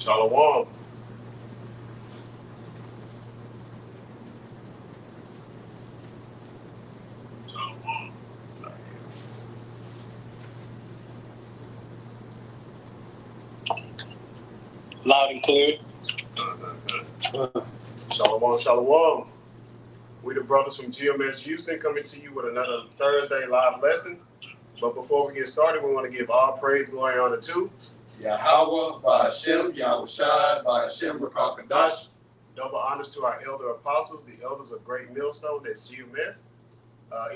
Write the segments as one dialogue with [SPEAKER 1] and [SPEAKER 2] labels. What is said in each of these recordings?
[SPEAKER 1] Shalom.
[SPEAKER 2] Loud and clear.
[SPEAKER 1] Shalom, shalom. We the brothers from GMS Houston coming to you with another Thursday live lesson. But before we get started, we want to give all praise, glory, and honor to
[SPEAKER 3] Yahweh, by Hashem, Yahushai, by Hashem, Rakakadash.
[SPEAKER 1] double honors to our elder apostles, the elders of Great Millstone, that's GMS.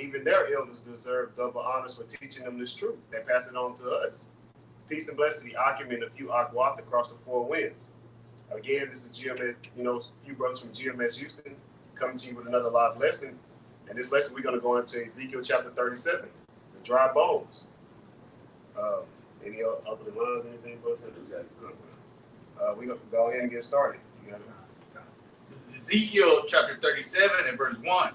[SPEAKER 1] Even their elders deserve double honors for teaching them this truth. They pass it on to us. Peace and blessing to the Akim and a few Akwat across the four winds. Again, this is GMS, a few brothers from GMS Houston coming to you with another live lesson. And this lesson, we're going to go into Ezekiel chapter 37, the dry bones. Any other lines, anything? We're going to go ahead and get started.
[SPEAKER 3] This is Ezekiel chapter 37 and verse 1.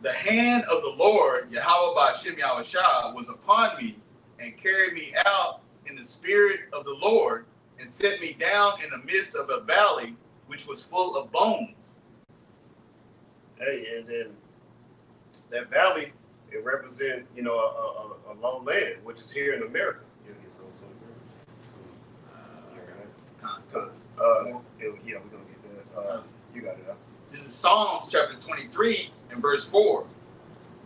[SPEAKER 3] The hand of the Lord, Yahweh by Hashem Yahushua, was upon me and carried me out in the spirit of the Lord and set me down in the midst of a valley which was full of bones.
[SPEAKER 1] Hey, and then that valley, it represents, a low land, which is here in America. Yeah, we're going to get that. You got it.
[SPEAKER 3] This is Psalms chapter 23 and verse 4.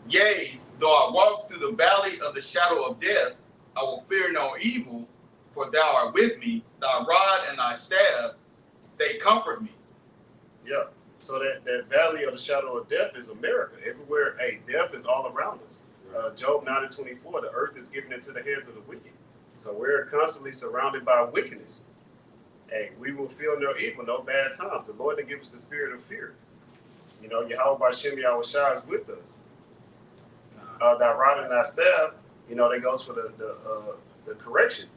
[SPEAKER 3] Yea, though I walk through the valley of the shadow of death, I will fear no evil, for thou art with me, thy rod and thy staff, they comfort me.
[SPEAKER 1] Yeah. So that valley of the shadow of death is America. Everywhere, death is all around us. Job 9:24, the earth is given into the hands of the wicked. So we're constantly surrounded by wickedness. Hey, we will feel no evil, no bad times. The Lord didn't give us the spirit of fear. Yahweh Hashem Yahushua is with us. Thy rod and thy staff, that goes for the correction.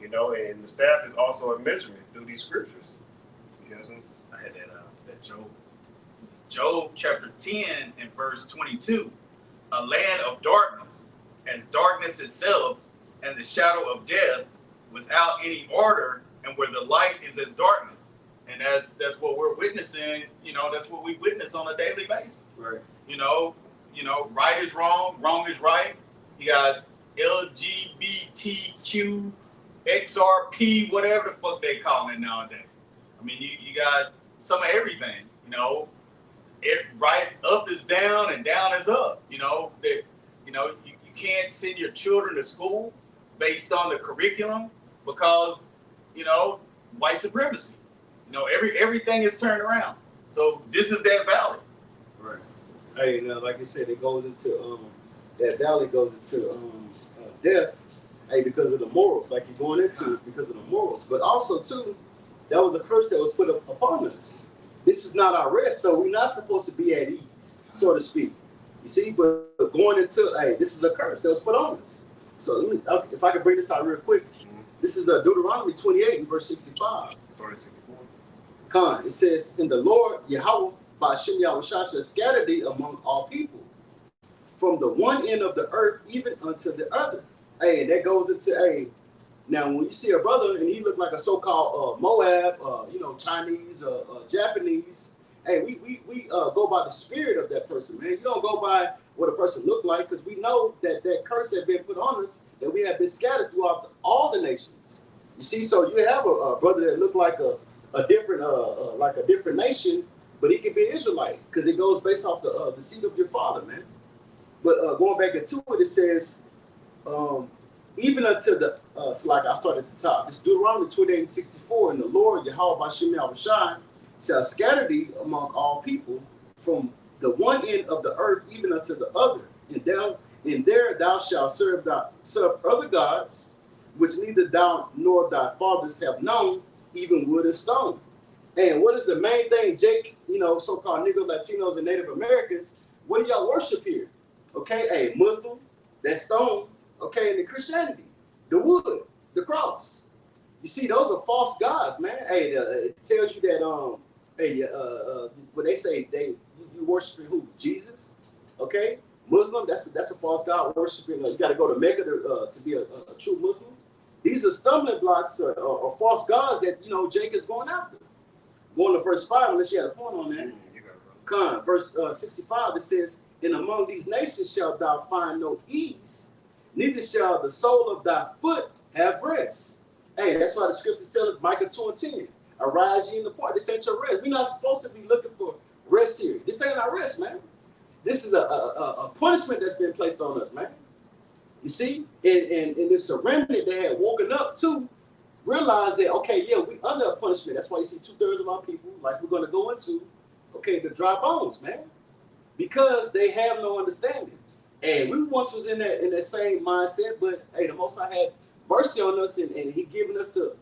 [SPEAKER 1] And the staff is also a measurement through these scriptures.
[SPEAKER 3] I had that Job chapter 10 and verse 22. A land of darkness, as darkness itself, and the shadow of death, without any order, and where the light is as darkness. And that's what we're witnessing. That's what we witness on a daily basis.
[SPEAKER 1] Right.
[SPEAKER 3] Right is wrong, wrong is right. You got LGBTQ, XRP, whatever the fuck they call it nowadays. I mean, you got some of everything. Right up is down and down is up. You can't send your children to school based on the curriculum because white supremacy. Everything is turned around. So this is that valley.
[SPEAKER 2] Right. Hey, like you said, it goes into that valley goes into death. Hey, because of the morals, like you're going into it because of the morals. But also too, that was a curse that was put upon us. This is not our rest, so we're not supposed to be at ease, so to speak. You see, but going into this is a curse that was put on us. So if I could bring this out real quick, this is Deuteronomy 28 and verse 65. It says, "In the Lord Yahweh by Hashem Yahushua shall scatter thee among all people, from the one end of the earth even unto the other." Hey, that goes into now when you see a brother and he look like a so-called Moab, Chinese, Japanese. Hey, we go by the spirit of that person, man. You don't go by what a person look like, because we know that curse has been put on us, that we have been scattered throughout all the nations. You see, so you have a brother that look like a different nation, but he can be an Israelite because it goes based off the seed of your father, man. But going back into it, it says, even until so like I started at the top, it's Deuteronomy 28:64, "And the Lord Yahweh by Hashem Yahushua shall scatter thee among all people, from the one end of the earth even unto the other, and there thou shalt serve other gods, which neither thou nor thy fathers have known, even wood and stone." And what is the main thing, Jake, so-called Negro, Latinos, and Native Americans, what do y'all worship here? Okay, Muslim, that stone, and the Christianity, the wood, the cross. You see, those are false gods, man. It tells you that, when they say you worshiping who? Jesus, Muslim, that's a false god worshiping. You got to go to Mecca to be a true Muslim. These are stumbling blocks or false gods that, Jake is going after. Going to verse 5, unless you had a point on that. Verse 65, it says, and among these nations shalt thou find no ease, neither shall the sole of thy foot have rest. Hey, that's why the scriptures tell us, Micah 2:10, arise ye in the part. This ain't your rest. We're not supposed to be looking for rest here. This ain't our rest, man. This is a punishment that's been placed on us, man. You see, and this remnant that had woken up to realize that, okay, yeah, we under a punishment. That's why you see 2/3 of our people, like we're going to go into, okay, the dry bones, man, because they have no understanding. And we once was in that same mindset, but hey, the Most High had mercy on us, and He given us the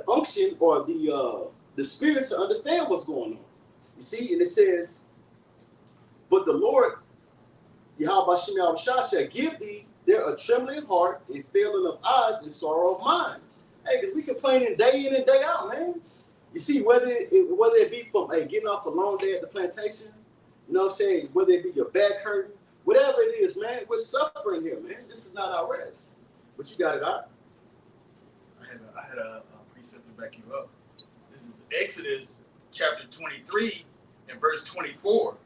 [SPEAKER 2] unction or the spirit to understand what's going on. You see, and it says, but the Lord, Yahweh Shem Yahweh shall give thee there a trembling heart, a failing of eyes, and sorrow of mind. Hey, because we complaining day in and day out, man. You see, whether it be from getting off a long day at the plantation, you know what I'm saying, whether it be your back hurting, whatever it is, man, we're suffering here, man. This is not our rest. But you got it out.
[SPEAKER 3] I had a precept to back you up. This is Exodus chapter 23 and verse 24.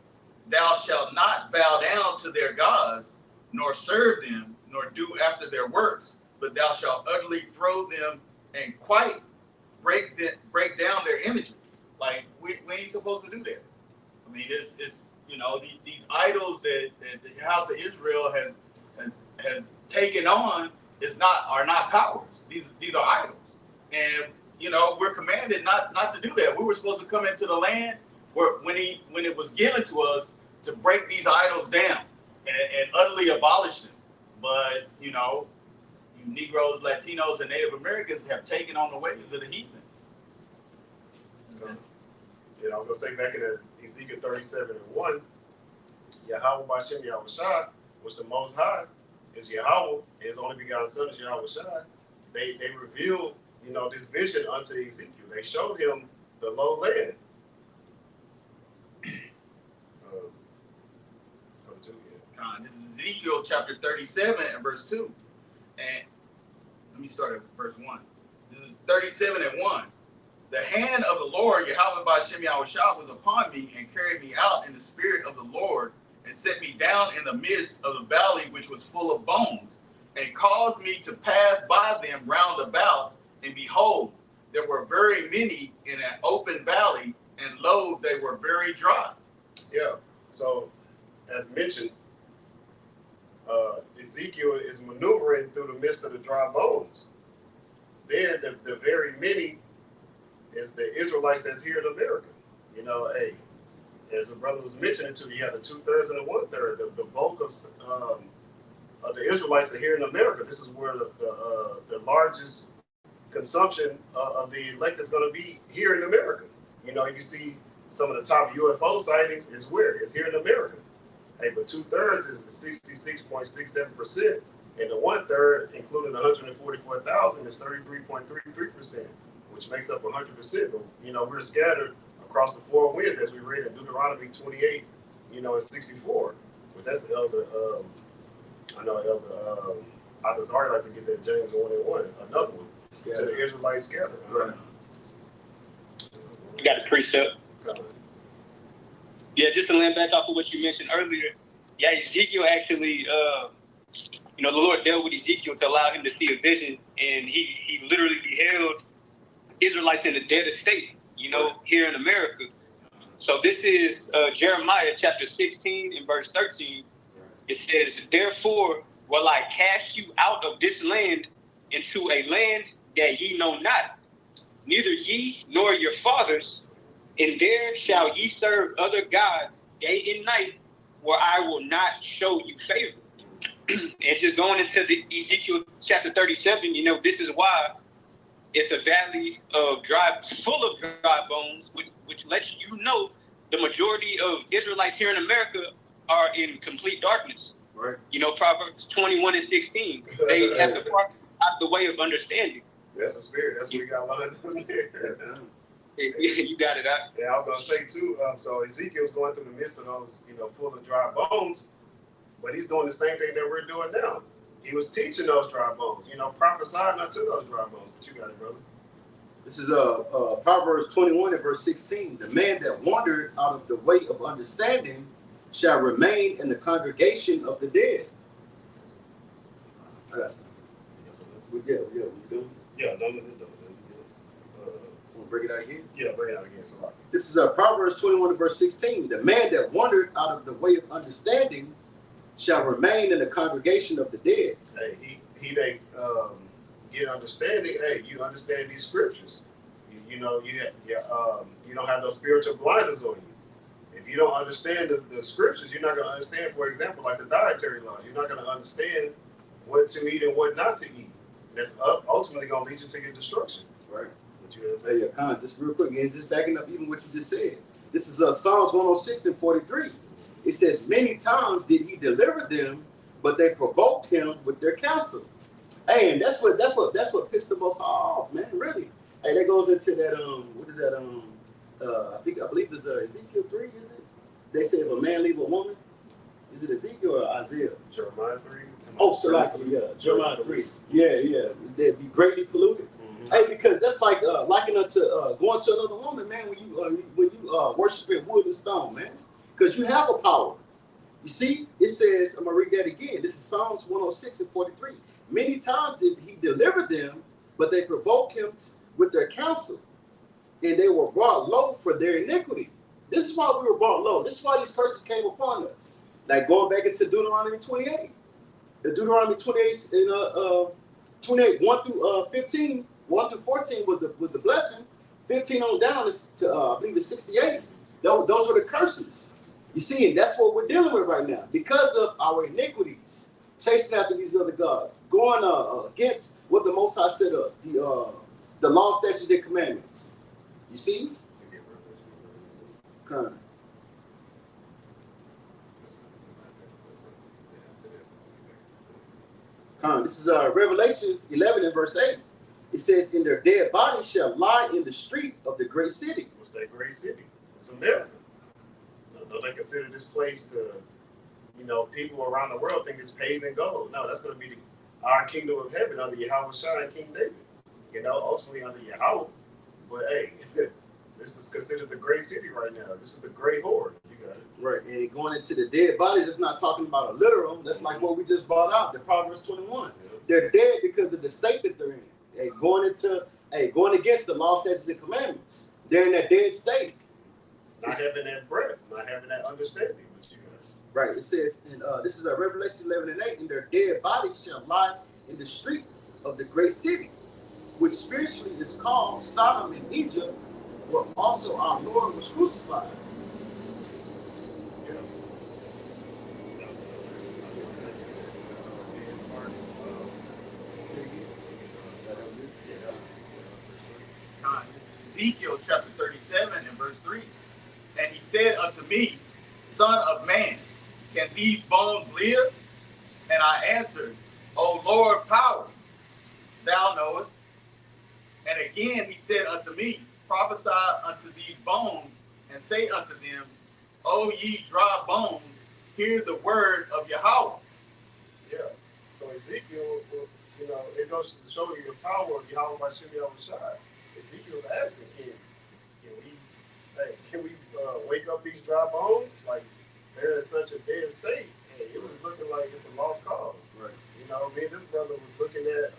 [SPEAKER 3] Thou shalt not bow down to their gods, nor serve them, nor do after their works, but thou shalt utterly throw them and quite break down their images. Like we ain't supposed to do that. I mean, it's these idols that the house of Israel has taken on are not powers. These are idols, and we're commanded not to do that. We were supposed to come into the land when it was given to us to break these idols down and utterly abolish them. But you Negroes, Latinos, and Native Americans have taken on the ways of the heathen.
[SPEAKER 1] I was gonna say back in Ezekiel 37:1, Yahweh Bashem Yahweh Shai, which the Most High is Yahweh, his only begotten Son is Yahweh Shai. They revealed this vision unto Ezekiel. They showed him the low land.
[SPEAKER 3] This is Ezekiel chapter 37 and verse 2. And let me start at verse 1. This is 37:1. The hand of the Lord, Yahweh Bashem Yahweh Shah, was upon me and carried me out in the spirit of the Lord and set me down in the midst of the valley which was full of bones, and caused me to pass by them round about. And behold, there were very many in an open valley, and lo, they were very dry.
[SPEAKER 1] Yeah. So, as mentioned, Ezekiel is maneuvering through the midst of the dry bones. Then the very many is the Israelites that's here in America. Hey, as the brother was mentioning too, you have the 2/3 and the 1/3. The bulk of the Israelites are here in America. This is where the largest consumption of the elect is going to be here in America. You see some of the top UFO sightings is where? It's here in America. Hey, but 2/3 is 66.67%, and the 1/3, including 144,000, is 33.33%, which makes up 100%. But we're scattered across the four winds, as we read in Deuteronomy 28, and 64. But that's the elder. I know Elder Adazari like to get that James 1:1, another one to the Israelites scattered.
[SPEAKER 3] Right.
[SPEAKER 4] You got a precept. Yeah, just to land back off of what you mentioned earlier. Yeah, Ezekiel actually, the Lord dealt with Ezekiel to allow him to see a vision, and he literally beheld Israelites in a dead state, here in America. So this is Jeremiah chapter 16 and verse 13. It says, therefore will I cast you out of this land into a land that ye know not, neither ye nor your fathers, and there shall ye serve other gods day and night, where I will not show you favor. And just going into the Ezekiel chapter 37, this is why it's a valley of full of dry bones, which lets you know the majority of Israelites here in America are in complete darkness.
[SPEAKER 1] Right.
[SPEAKER 4] Proverbs 21 and 16. They have to part out the way of understanding.
[SPEAKER 1] That's the spirit. That's what we got lined up there.
[SPEAKER 4] You got it out.
[SPEAKER 1] Yeah, I was gonna say too. So Ezekiel's going through the midst of those, full of dry bones, but he's doing the same thing that we're doing now. He was teaching those dry bones, prophesying unto those dry bones. But you got it, brother.
[SPEAKER 2] This is Proverbs 21 and verse 16. The man that wandered out of the way of understanding shall remain in the congregation of the dead. We done?
[SPEAKER 1] Yeah, don't
[SPEAKER 2] Want to break it out again?
[SPEAKER 1] Yeah, bring it out again. So
[SPEAKER 2] this is Proverbs 21 and verse 16. The man that wandered out of the way of understanding shall remain in the congregation of the dead.
[SPEAKER 1] Hey, he they get understanding. Hey, you understand these scriptures. You don't have those spiritual blinders on you. If you don't understand the scriptures, you're not going to understand, for example, like the dietary laws. You're not going to understand what to eat and what not to eat. That's ultimately going to lead you to your destruction.
[SPEAKER 2] Right.
[SPEAKER 1] Hey,
[SPEAKER 2] just real quick, and just backing up even what you just said. This is Psalms 106 and 43. It says, many times did he deliver them, but they provoked him with their counsel. Hey, and that's what pissed the most off, man. Really. Hey, that goes into that what is that I believe it's Ezekiel 3, is it? They say if a man leave a woman, is it Ezekiel or Isaiah?
[SPEAKER 1] Jeremiah 3.
[SPEAKER 2] Oh, Jeremiah 3. Yeah. They'd be greatly polluted. Mm-hmm. Hey, because that's like likened unto going to another woman, man. When you worshiping wood and stone, man, because you have a power. You see, it says, I'm gonna read that again. This is Psalms 106 and 43. Many times did he deliver them, but they provoked him with their counsel, and they were brought low for their iniquity. This is why we were brought low. This is why these curses came upon us. Like going back into Deuteronomy 28. The Deuteronomy 28 in 28, 1 through 15, 1 through 14 was the blessing. 15 on down is to I believe it's 68. Those were the curses. You see, and that's what we're dealing with right now. Because of our iniquities, chasing after these other gods, going against what the Most High set up, the law, statutes, and commandments. You see? Kind of. This is Revelations 11 and verse 8. It says, "In their dead bodies shall lie in the street of the great city."
[SPEAKER 1] What's that great city? It's America. Don't they consider this place to, people around the world think it's paved in gold? No, that's going to be our kingdom of heaven under Yahweh Shai and King David. Ultimately under Yahweh. But hey, this is considered the great city right now. This is the great horde. You got it.
[SPEAKER 2] Right, and going into the dead bodies, that's not talking about a literal. That's like what we just brought out, the Proverbs 21. Yeah. They're dead because of the state that they're in. Hey, going against the law, statutes, and commandments. They're in that dead state.
[SPEAKER 1] Not having that breath, not having that understanding.
[SPEAKER 2] Right, it says, and this is Revelation 11 and 8, "And their dead bodies shall lie in the street of the great city, which spiritually is called Sodom and Egypt, where also our Lord was crucified."
[SPEAKER 3] Ezekiel chapter 37 and verse 3. "And he said unto me, Son of man, can these bones live? And I answered, O Lord, power, thou knowest. And again he said unto me, Prophesy unto these bones, and say unto them, O ye dry bones, hear the word of Yahweh."
[SPEAKER 1] Yeah. So Ezekiel, it goes to show you the power of Yahweh by Yahweh Shai. Ezekiel was asking, can we wake up these dry bones? Like, they're in such a dead state. And it was looking like it's a lost cause. Right. Me and this brother was looking at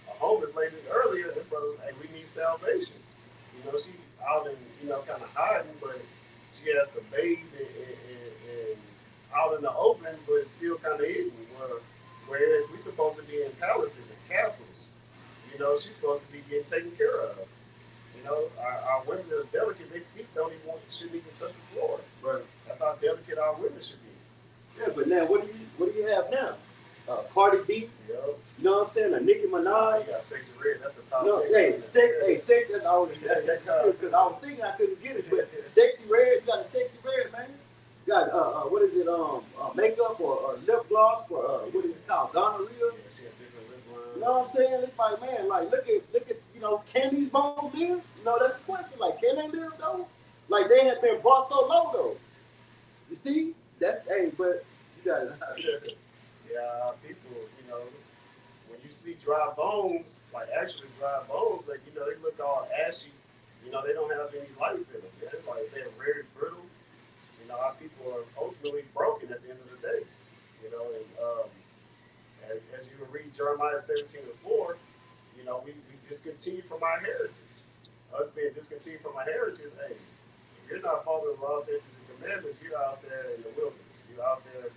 [SPEAKER 1] a homeless lady earlier. This brother was, hey, we need salvation. She out and, kind of hiding, but she has to bathe and out in the open, but still kind of hidden. Whereas we're supposed to be in palaces and castles. She's supposed to be getting taken care of. Our women that are delicate, their feet shouldn't even touch the floor. Right. That's how delicate our women should be.
[SPEAKER 2] Yeah, but now what do you have now? Cardi B. Yep. You know what I'm saying? A Nicki Minaj.
[SPEAKER 1] Yeah, Sexy Red. That's the top.
[SPEAKER 2] No, sex. That's always because I was thinking I couldn't get it, but Sexy Red. You got a Sexy Red, man. You got what is it? Makeup or lip gloss for what is it called? Gonorrhea.
[SPEAKER 1] Yeah, she has different lip lines.
[SPEAKER 2] You know what I'm saying? It's like, man, like look at can these bones live? That's the question. Like, can they live though? Like, they have been brought so low though. You see? But you got it.
[SPEAKER 1] Yeah, people, You know, when you see dry bones, like actually dry bones, like, you know, they look all ashy. You know, they don't have any life in them. Man. Like, they're very brittle. You know, our people are ultimately broken at the end of the day. You know, and as you read Jeremiah 17:4, you know, we discontinue from our heritage. Us being discontinued from our heritage, hey, if you're not following the law, statutes, and commandments, you're out there in the wilderness. You're out there,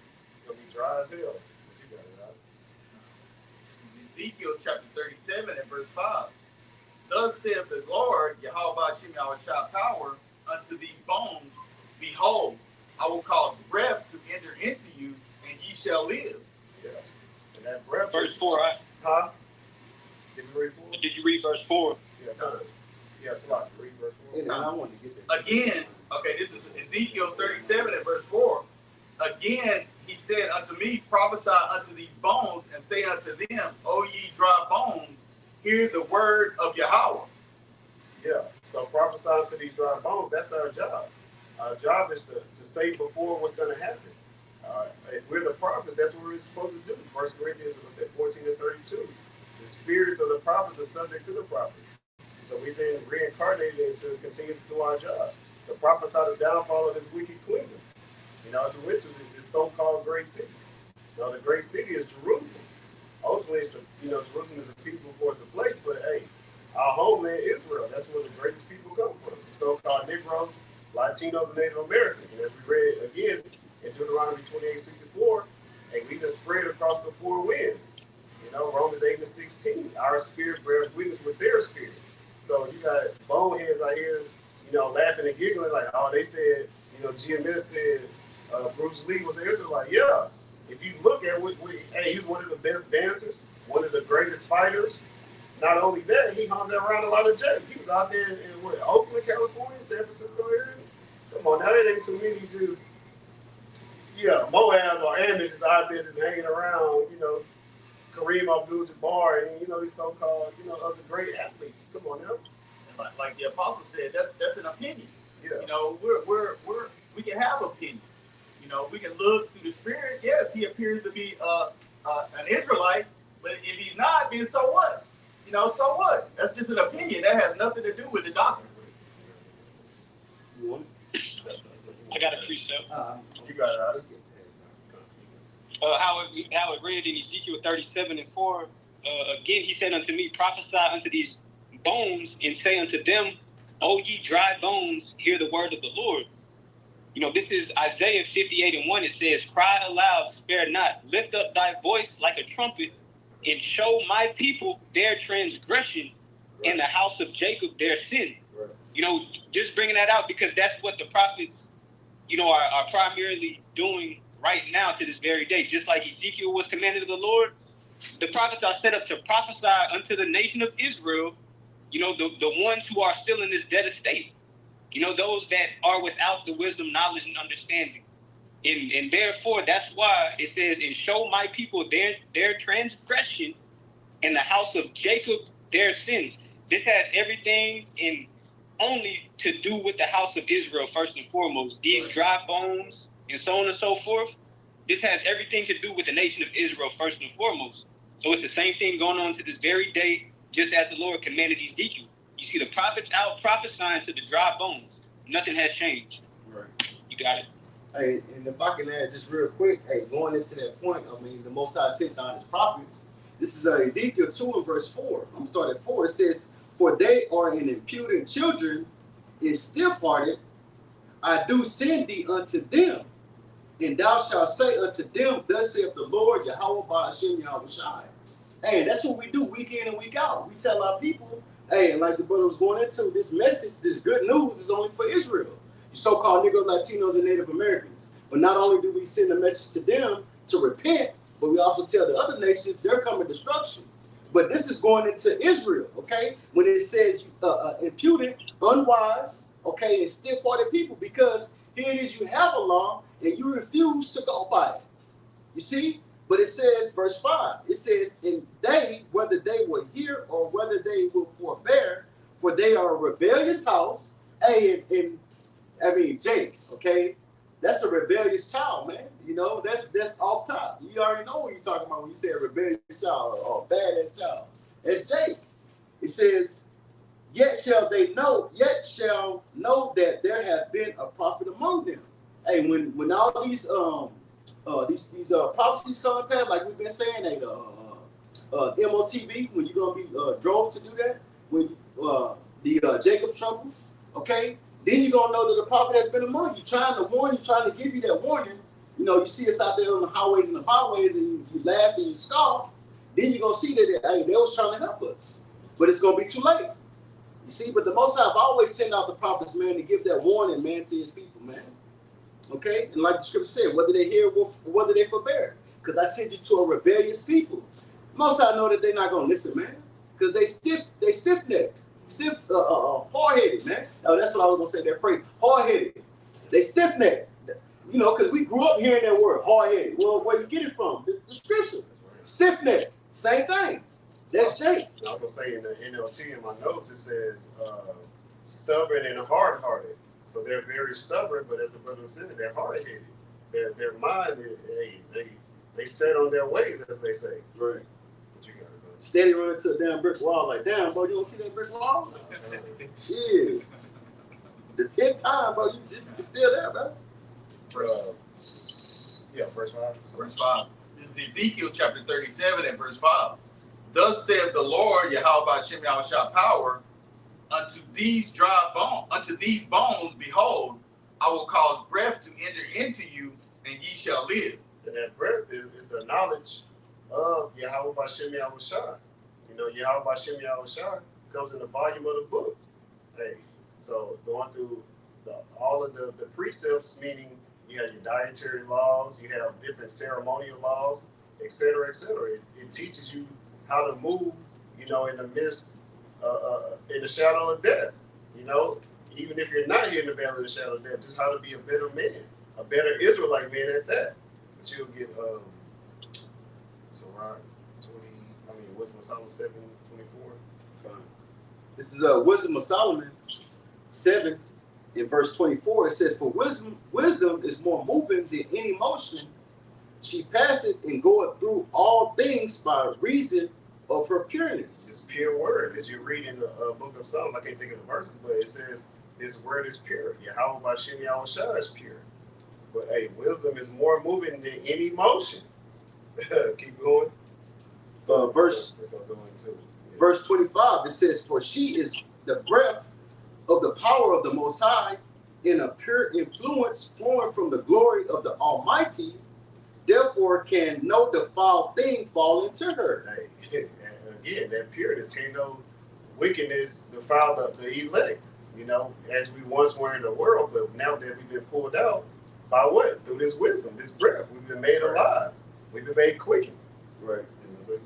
[SPEAKER 1] you'll be dry as hell. But you got it out.
[SPEAKER 3] Ezekiel chapter 37 and verse 5. Thus saith the Lord, Yahweh Shem Yahushua power, unto these bones, behold, I will cause breath to enter into you, and ye shall live.
[SPEAKER 1] Yeah. And that breath.
[SPEAKER 4] Verse 4, right?
[SPEAKER 1] Huh? Did you read 4?
[SPEAKER 4] Did you read verse 4?
[SPEAKER 1] Yeah, no. Yeah, it's a lot. Read verse 4.
[SPEAKER 2] And I want to get that.
[SPEAKER 3] Again, okay, this is Ezekiel 37 and verse 4. Again, he said unto me, prophesy unto these bones, and say unto them, O ye dry bones, hear the word of Yahweh.
[SPEAKER 1] Yeah, so prophesy to these dry bones, that's our job. Our job is to say before what's going to happen. If we're the prophets, that's what we're supposed to do. 1 Corinthians 14 and 32. The spirits of the prophets are subject to the prophets. So we've been reincarnated to continue to do our job, to prophesy the downfall of this wicked kingdom. You know, as we went to this so-called great city. You know, the great city is Jerusalem. Ultimately, it's Jerusalem is a people before it's a place, but hey, our homeland, Israel, that's where the greatest people come from. The so-called Negroes, Latinos, and Native Americans. And as we read again in Deuteronomy 28:64, hey, we just spread across the four winds. You know, Romans 8 and 16, our spirit bears witness with their spirit. So you got boneheads out here, you know, laughing and giggling like, oh, they said, you know, GMS said Bruce Lee was an Israelite. Yeah. If you look at hey, he was one of the best dancers, one of the greatest fighters. Not only that, he hung around a lot of jail. He was out there in Oakland, California, San Francisco area. Come on, now it ain't too many just, Moab or Amish just out there just hanging around, you know, Kareem Abdul-Jabbar and, you know, these so-called, you know, other great athletes. Come on now.
[SPEAKER 3] Like the apostle said, that's an opinion.
[SPEAKER 1] Yeah.
[SPEAKER 3] You know, we can have opinions. You know, we can look through the spirit. Yes, he appears to be an Israelite, but if he's not, then so what? You know, so what? That's just an opinion. That has nothing to do with the doctrine.
[SPEAKER 4] I got a precept.
[SPEAKER 1] You got it out.
[SPEAKER 4] How it read in Ezekiel 37 and 4, again, he said unto me, prophesy unto these bones, and say unto them, O ye dry bones, hear the word of the Lord. You know, this is Isaiah 58 and 1. It says, cry aloud, spare not, lift up thy voice like a trumpet, and show my people their transgression, right, and the house of Jacob their sin. Right. You know, just bringing that out because that's what the prophets, you know, are primarily doing right now to this very day. Just like Ezekiel was commanded of the Lord, the prophets are set up to prophesy unto the nation of Israel, you know, the ones who are still in this dead estate. You know, those that are without the wisdom, knowledge, and understanding. And therefore, that's why it says, and show my people their transgression, and the house of Jacob their sins. This has everything in only to do with the house of Israel, first and foremost. These dry bones and so on and so forth, this has everything to do with the nation of Israel, first and foremost. So it's the same thing going on to this very day, just as the Lord commanded Ezekiel. You see the prophets out prophesying to the dry bones. Nothing has changed. Right. You got it.
[SPEAKER 2] Hey, and if I can add just real quick, hey, going into that point, I mean, the Most High sent down his prophets. This is Ezekiel 2 and verse 4. I'm starting at 4. It says, for they are an impudent children, and stiff-hearted. I do send thee unto them, and thou shalt say unto them, thus saith the Lord, Yahweh Ba'ashem Yahushai. Hey, that's what we do week in and week out. We tell our people, hey, and like the brother was going into, this message, this good news is only for Israel. You so-called Negroes, Latinos, and Native Americans. But not only do we send a message to them to repent, but we also tell the other nations they're coming destruction. But this is going into Israel, okay? When it says impudent, unwise, okay, and stiff-hearted people, because here it is, you have a law and you refuse to go by it. You see? But it says, verse 5, it says, and they, whether they will hear or whether they will forbear, for they are a rebellious house. Hey, Jake, okay? that's a rebellious child, man. You know, that's off top. You already know what you're talking about when you say a rebellious child or a badass child. That's Jake. It says, yet shall know that there have been a prophet among them. Hey, when all these prophecies come to pass, like we've been saying, MOTB, when you're gonna be drove to do that, when the Jacob trouble, okay, then you're gonna know that the prophet has been among you, trying to warn you, trying to give you that warning. You know, you see us out there on the highways and the byways, and you laugh and you scoff. Then you're gonna see that hey, they was trying to help us, but it's gonna be too late. You see, but the Most High have always sent out the prophets, man, to give that warning, man, to his people, man. Okay, and like the scripture said, whether they hear or whether they forbear, because I sent you to a rebellious people. Most I know that they're not gonna listen, man, because they stiff-necked, hard-headed, man. Oh, that's what I was gonna say. That phrase, hard-headed. They stiff-necked, you know, because we grew up hearing that word, hard-headed. Well, where you get it from? The scripture, stiff-necked, same thing. That's Jake.
[SPEAKER 1] I was gonna say in the NLT in my notes it says stubborn and hard-hearted. So they're very stubborn, but as the brother said, they're hard-headed. Their mind, they set on their ways, as they say.
[SPEAKER 2] Right.
[SPEAKER 1] What you got, bro?
[SPEAKER 2] Steady running to a damn brick wall, like, damn, bro, you don't see that brick wall? Yeah. The 10th time, bro, it's still there, bro.
[SPEAKER 1] Verse 5.
[SPEAKER 3] Verse 5. This is Ezekiel chapter 37 and verse 5. Thus saith the Lord, Yahweh Shem Yahushua power, unto these bones, behold, I will cause breath to enter into you, and ye shall live.
[SPEAKER 1] And that breath is the knowledge of Yahweh Bashem Yahushua. You know, Yahweh Bashem Yahushua comes in the volume of the book. Hey, so going through all of the precepts, meaning you have your dietary laws, you have different ceremonial laws, etc., etc. It teaches you how to move, you know, in the midst, in the shadow of death. You know, even if you're not here in the valley of the shadow of death, just how to be a better man, a better Israelite man at that. But you'll get Wisdom of Solomon 7:24.
[SPEAKER 2] This is Wisdom of Solomon 7 in verse 24. It says, for wisdom is more moving than any motion. She passeth and goeth through all things by reason of her pureness.
[SPEAKER 1] It's pure word. As you read in the book of Psalms, I can't think of the verses, but it says this word is pure. Yahweh Bashem Yahushua is pure. But hey, wisdom is more moving than any emotion. Keep going.
[SPEAKER 2] Verse 25, it says, for she is the breath of the power of the Most High, in a pure influence flowing from the glory of the Almighty. Therefore can no defiled thing fall into her.
[SPEAKER 1] Hey, again, that pureness, can't no wickedness defile the elect. You know, as we once were in the world, but now that we've been pulled out, by what? Through this wisdom, this breath. We've been made alive. We've been made quickened.
[SPEAKER 2] Right.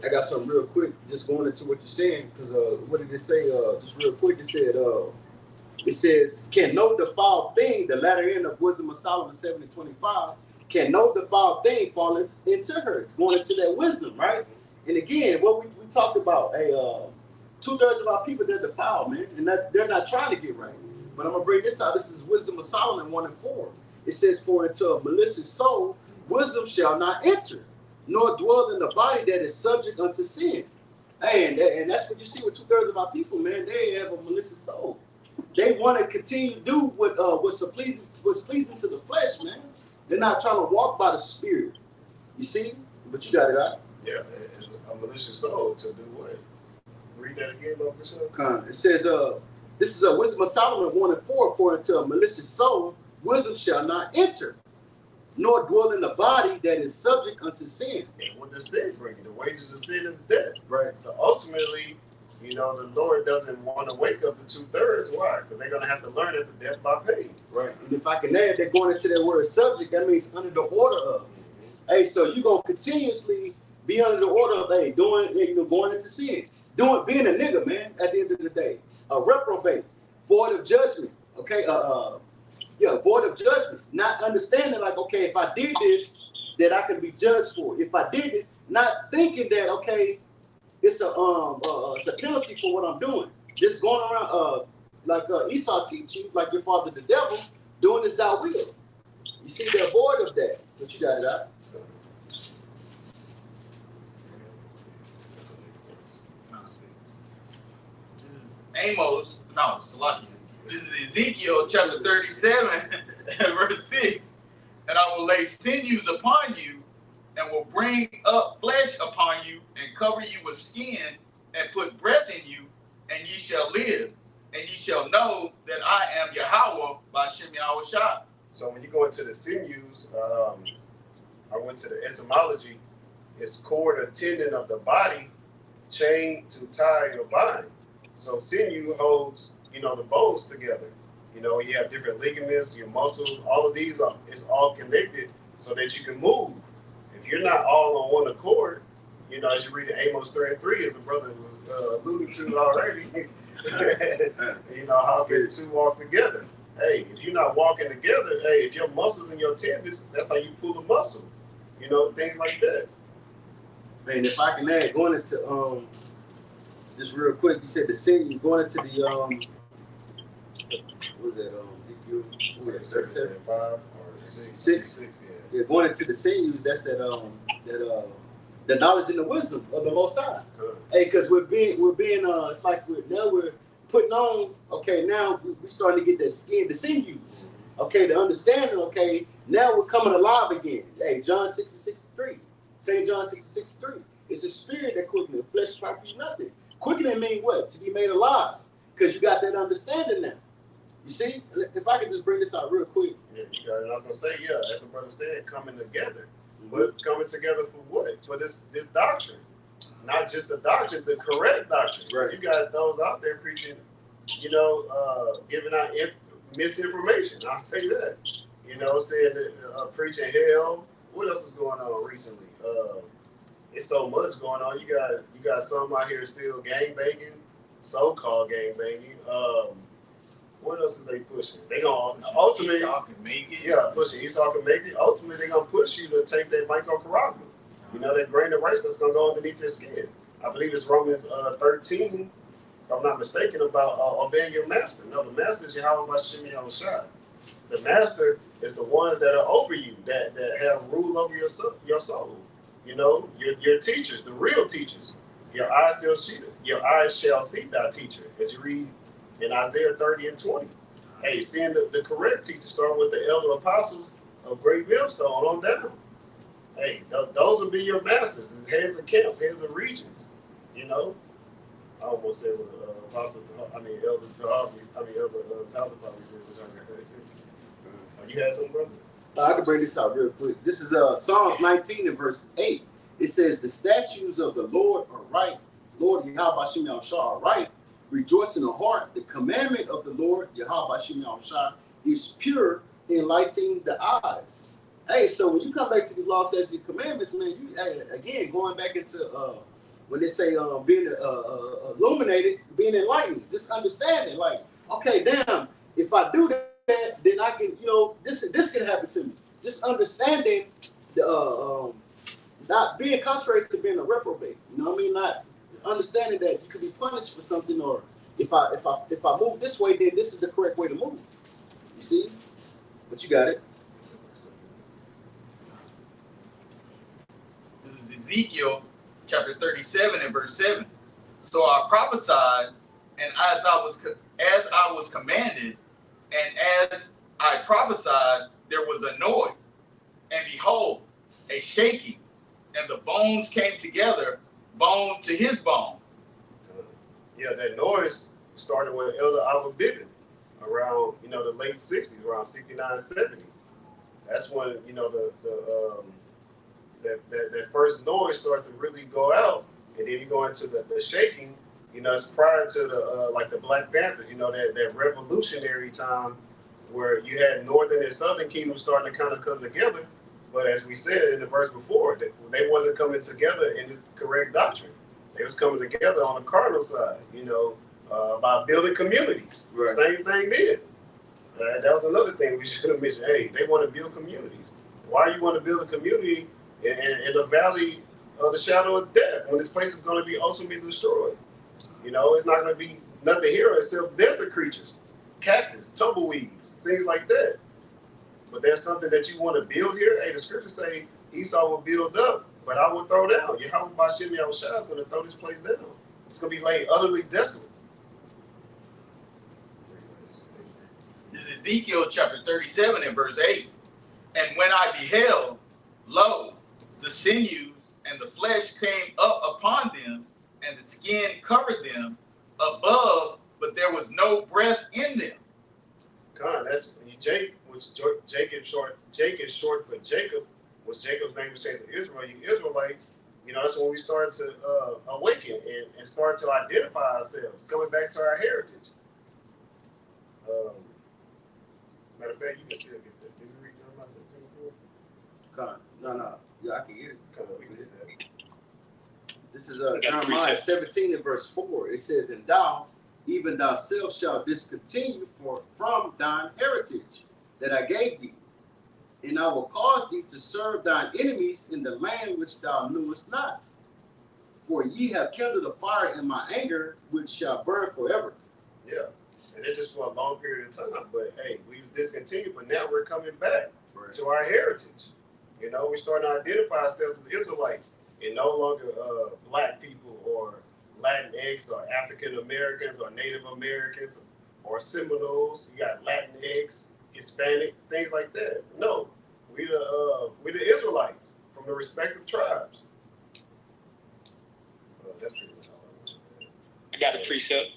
[SPEAKER 2] I got something real quick, just going into what you're saying, because what did it say? Just real quick, it says, can no defiled thing, the latter end of Wisdom of Solomon 7:25, can no defiled thing fall into her, going into that wisdom, right? And again, what we talked about, 2/3 of our people, they're defiled, man, and they're not trying to get right. But I'm going to bring this out. This is Wisdom of Solomon 1:4. It says, for into a malicious soul, wisdom shall not enter, nor dwell in the body that is subject unto sin. And that's what you see with 2/3 of our people, man. They have a malicious soul. They want to continue to do what's pleasing to the flesh, man. They're not trying to walk by the Spirit. You see? But you got it out.
[SPEAKER 1] Yeah, it's a malicious soul to do what? Read that again, Lord, for sure.
[SPEAKER 2] It says, this is a Wisdom of Solomon 1:4, for into a malicious soul, wisdom shall not enter, nor dwell in the body that is subject unto sin.
[SPEAKER 1] And what does sin bring you? The wages of sin is death.
[SPEAKER 2] Right.
[SPEAKER 1] So ultimately, you know, the Lord doesn't want to wake up the 2/3. Why? Because they're going to have to learn that the death by pain.
[SPEAKER 2] Right. And if I can add, they're going into that word subject, that means under the order of. Mm-hmm. Hey, so you're going to continuously be under the order of, going into sin. Being a nigga, man, at the end of the day. A reprobate, void of judgment. Okay, void of judgment. Not understanding, like, okay, if I did this, that I can be judged for. If I did it, not thinking that, okay, it's a penalty for what I'm doing. Just going around, like Esau teach you, like your father the devil, doing as thou will. You see, they're void of that. But you got it out.
[SPEAKER 3] This is Amos. No, Salaki. This is Ezekiel chapter 37, verse 6. And I will lay sinews upon you, and will bring up flesh upon you, and cover you with skin, and put breath in you, and ye shall live. And ye shall know that I am Yahweh by Shem Yahweh Shai.
[SPEAKER 1] So when you go into the sinews, I went to the etymology. It's cord or tendon of the body, chain to tie or bind. So sinew holds, the bones together. You have different ligaments, your muscles, all of these it's all connected so that you can move. If you're not all on one accord, as you read in Amos 3:3, as the brother was alluding to already, how can two walk together? Hey, if you're not walking together, hey, if your muscles and your tendons, that's how you pull the muscle. Things like that.
[SPEAKER 2] Man, if I can add, going into just real quick, you said the sinew, going into the what was that Ezekiel? What was that, 37?
[SPEAKER 1] 5 or 6?
[SPEAKER 2] 6. Yeah, going into the sinews, that's that the knowledge and the wisdom of the Most High. Hey, because we're being it's like we're putting on. Okay, now we starting to get that skin, the sinews. Okay, the understanding. Okay, now we're coming alive again. Hey, John 6:63, St. John 6:63. It's a spirit that quickeneth, the flesh profit you nothing. Quickening means what? To be made alive, because you got that understanding now. You see, if I could just bring this out real quick.
[SPEAKER 1] Yeah, you got it. I was gonna say, as the brother said, coming together. But coming together for what? For this doctrine. Not just the doctrine, the correct doctrine.
[SPEAKER 2] Right.
[SPEAKER 1] You got those out there preaching, giving out misinformation. I'll say that. Saying that, preaching hell. What else is going on recently? It's so much going on. You got some out here still gang banging, so-called gang banging. What else is they pushing? They gonna ultimately pushing Esau can make it. Ultimately, they're gonna push you to take that microcarabin. That grain of rice that's gonna go underneath your skin. I believe it's Romans 13, if I'm not mistaken, about obeying your master. No, the master is Yahweh by Shem Yahweh Shai. The master is the ones that are over you, that have rule over your soul. Your teachers, the real teachers. Your eyes shall see thy teacher, as you read in Isaiah 30:20. Hey, seeing the correct teacher, starting with the elder apostles of Great Millstone on down. Hey, those will be your masters, heads of camps, heads of regions. I almost said what Elder Tyler probably said. You had something, brother?
[SPEAKER 2] I can bring this out real quick. This is Psalms 19 and verse 8. It says, the statutes of the Lord are right. Lord Yahweh Shem Yahweh Shai are right. Rejoice in the heart. The commandment of the Lord Yahweh Shem Yahweh Shai is pure, enlightening the eyes. Hey, so when you come back to the law, statutes, and commandments, man, again, going back into when they say being illuminated, being enlightened, just understanding, like, okay, damn, if I do that, then I can, this can happen to me. Just understanding the not being contrary to being a reprobate. Not understanding that you could be punished for something, or if I move this way, then this is the correct way to move. You see? But you got it.
[SPEAKER 3] This is Ezekiel chapter 37 and verse 7. So I prophesied, and as I was commanded, and as I prophesied, there was a noise, and behold, a shaking, and the bones came together, bone to his bone.
[SPEAKER 1] That noise started with Elder Abba Bibbin around, the late 60s, around 69, 70. That's when, that first noise started to really go out, and then you go into the shaking. It's prior to the Black Panthers, that revolutionary time where you had Northern and Southern kingdoms starting to kind of come together. But as we said in the verse before, they wasn't coming together in the correct doctrine. They was coming together on the cardinal side, by building communities. Right. Same thing did. That was another thing we should have mentioned. Hey, they want to build communities. Why you want to build a community in the valley of the shadow of death when this place is going to be ultimately destroyed? It's not going to be nothing here except desert creatures, cactus, tumbleweeds, things like that. but there's something that you want to build here. Hey, the scriptures say Esau will build up, but I will throw down. Yahweh Bashim Yahushua is going to throw this place down. It's going to be laid utterly desolate.
[SPEAKER 3] This is Ezekiel chapter 37 and verse 8. And when I beheld, lo, the sinews and the flesh came up upon them, and the skin covered them above, but there was no breath in them.
[SPEAKER 1] God, that's Jake, which Jake is short for Jacob, which Jacob's name was changed to Israel. You Israelites, that's when we start to awaken and start to identify ourselves, coming back to our heritage. Matter of fact, you can still get that. Did you read Jeremiah 17:4?
[SPEAKER 2] No. Yeah, I can hear it.
[SPEAKER 1] We can hit that.
[SPEAKER 2] This is Jeremiah 17 and verse 4. It says, and thou, even thyself, shalt discontinue from thine heritage that I gave thee, and I will cause thee to serve thine enemies in the land which thou knewest not. For ye have kindled a fire in my anger, which shall burn forever.
[SPEAKER 1] Yeah, and it's just for a long period of time. But hey, we've discontinued, but now we're coming back to our heritage. We're starting to identify ourselves as Israelites, and no longer black people or Latinx or African Americans or Native Americans or Seminoles. You got Latinx, Hispanic, things like that. No, we the Israelites from the respective tribes. That's pretty much all
[SPEAKER 4] I got a precept.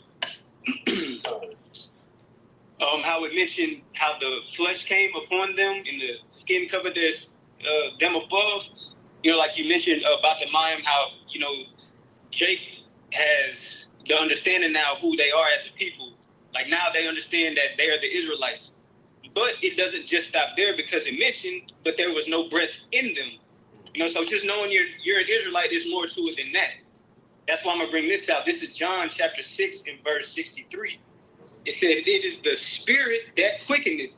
[SPEAKER 4] How it mentioned how the flesh came upon them and the skin covered them above. Like you mentioned about the Mayim, how Jake has the understanding now of who they are as a people. Like now they understand that they are the Israelites. But it doesn't just stop there, because it mentioned, but there was no breath in them. So just knowing you're an Israelite, there's more to it than that. That's why I'm going to bring this out. This is John chapter 6 and verse 63. It says, it is the spirit that quickeneth,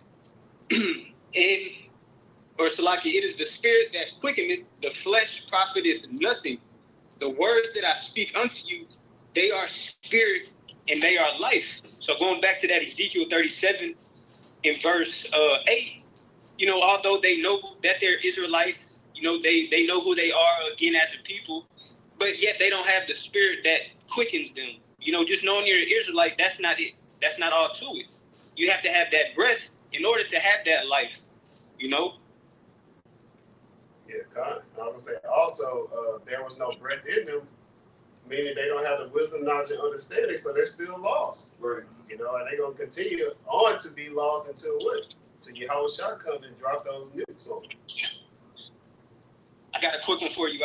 [SPEAKER 4] it is the spirit that quickeneth, the flesh profiteth nothing. The words that I speak unto you, they are spirit and they are life. So going back to that Ezekiel 37 in verse 8, although they know that they're Israelites, they know who they are again as a people, but yet they don't have the spirit that quickens them. Just knowing you're an Israelite, that's not it. That's not all to it. You have to have that breath in order to have that life,
[SPEAKER 1] Yeah, God. I was going to say also, there was no breath in them, meaning they don't have the wisdom, knowledge, and understanding, so they're still lost.
[SPEAKER 2] Right.
[SPEAKER 1] And they're going to continue on to be lost until what? Till Yahushua comes and drop those nukes on them.
[SPEAKER 4] I got a quick one for you,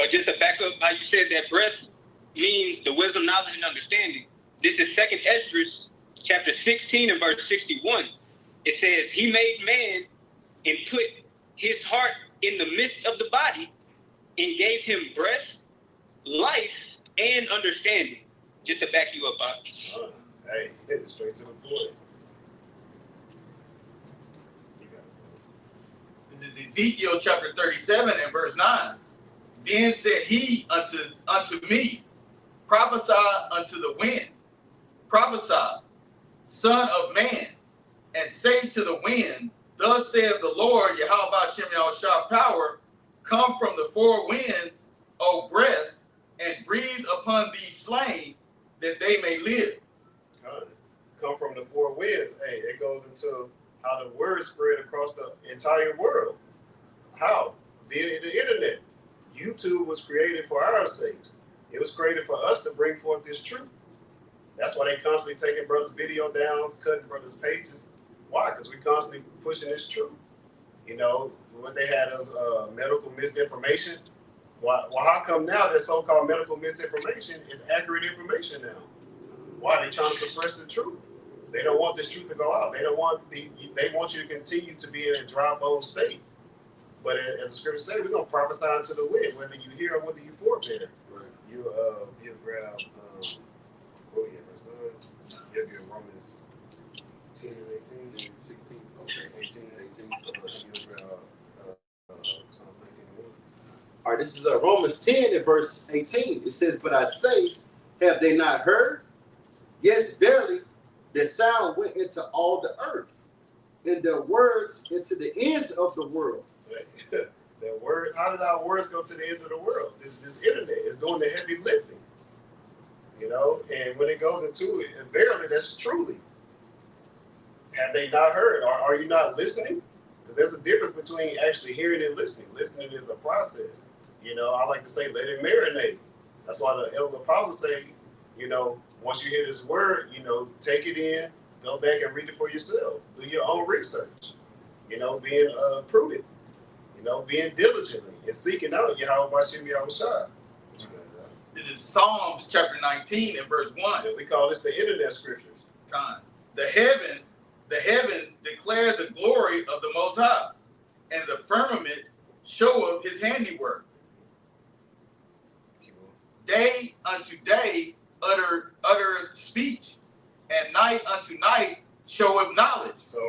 [SPEAKER 4] just to back up how you said that breath means the wisdom, knowledge, and understanding. This is 2nd Esdras, chapter 16 and verse 61. It says, he made man and put his heart in the midst of the body and gave him breath, life, and understanding. Just to back you up,
[SPEAKER 1] Hey, hit it straight to the point.
[SPEAKER 3] This is Ezekiel chapter 37 and verse 9. Then said he unto me, prophesy unto the wind, prophesy, son of man, and say to the wind, thus saith the Lord, Yahweh Shem Yahushua power, come from the four winds, O breath, and breathe upon these slain, that they may live.
[SPEAKER 1] Come from the four winds. Hey, it goes into how the word spread across the entire world. How? Via the internet. YouTube was created for our sakes. It was created for us to bring forth this truth. That's why they constantly taking brothers' video downs, cutting brothers' pages. Why? Because we constantly pushing this truth. What they had as medical misinformation. Well, how come now that so-called medical misinformation is accurate information now? Why? They trying to suppress the truth. They don't want this truth to go out. They want you to continue to be in a dry bone state. But as the scripture says, we're gonna prophesy unto the wind, whether you hear or whether you forfeit. Right. You grab verse 9. You'll get Romans 10 and 18, 16, okay, 18 and 18. You'll grab Psalm 19 and 1.
[SPEAKER 2] All right, this is Romans 10 and verse 18. It says, but I say, have they not heard? Yes, verily, their sound went into all the earth, and their words into the ends of the world.
[SPEAKER 1] Their word, how did our words go to the ends of the world? This internet is doing the heavy lifting. You know, and when it goes into it, and verily, that's truly. Have they not heard? Are you not listening? Because there's a difference between actually hearing and listening. Listening is a process. You know, I like to say, let it marinate. That's why the elder apostles say, you know, once you hear this word, you know, take it in, go back and read it for yourself. Do your own research. You know, being prudent. You know, being diligently and seeking out Yahweh Bashim Yahushua.
[SPEAKER 3] This is Psalms chapter 19 and verse 1.
[SPEAKER 1] And we call this the internet scriptures.
[SPEAKER 3] The heavens declare the glory of the Most High, and the firmament showeth his handiwork. Day unto day uttereth speech, and night unto night showeth knowledge.
[SPEAKER 1] So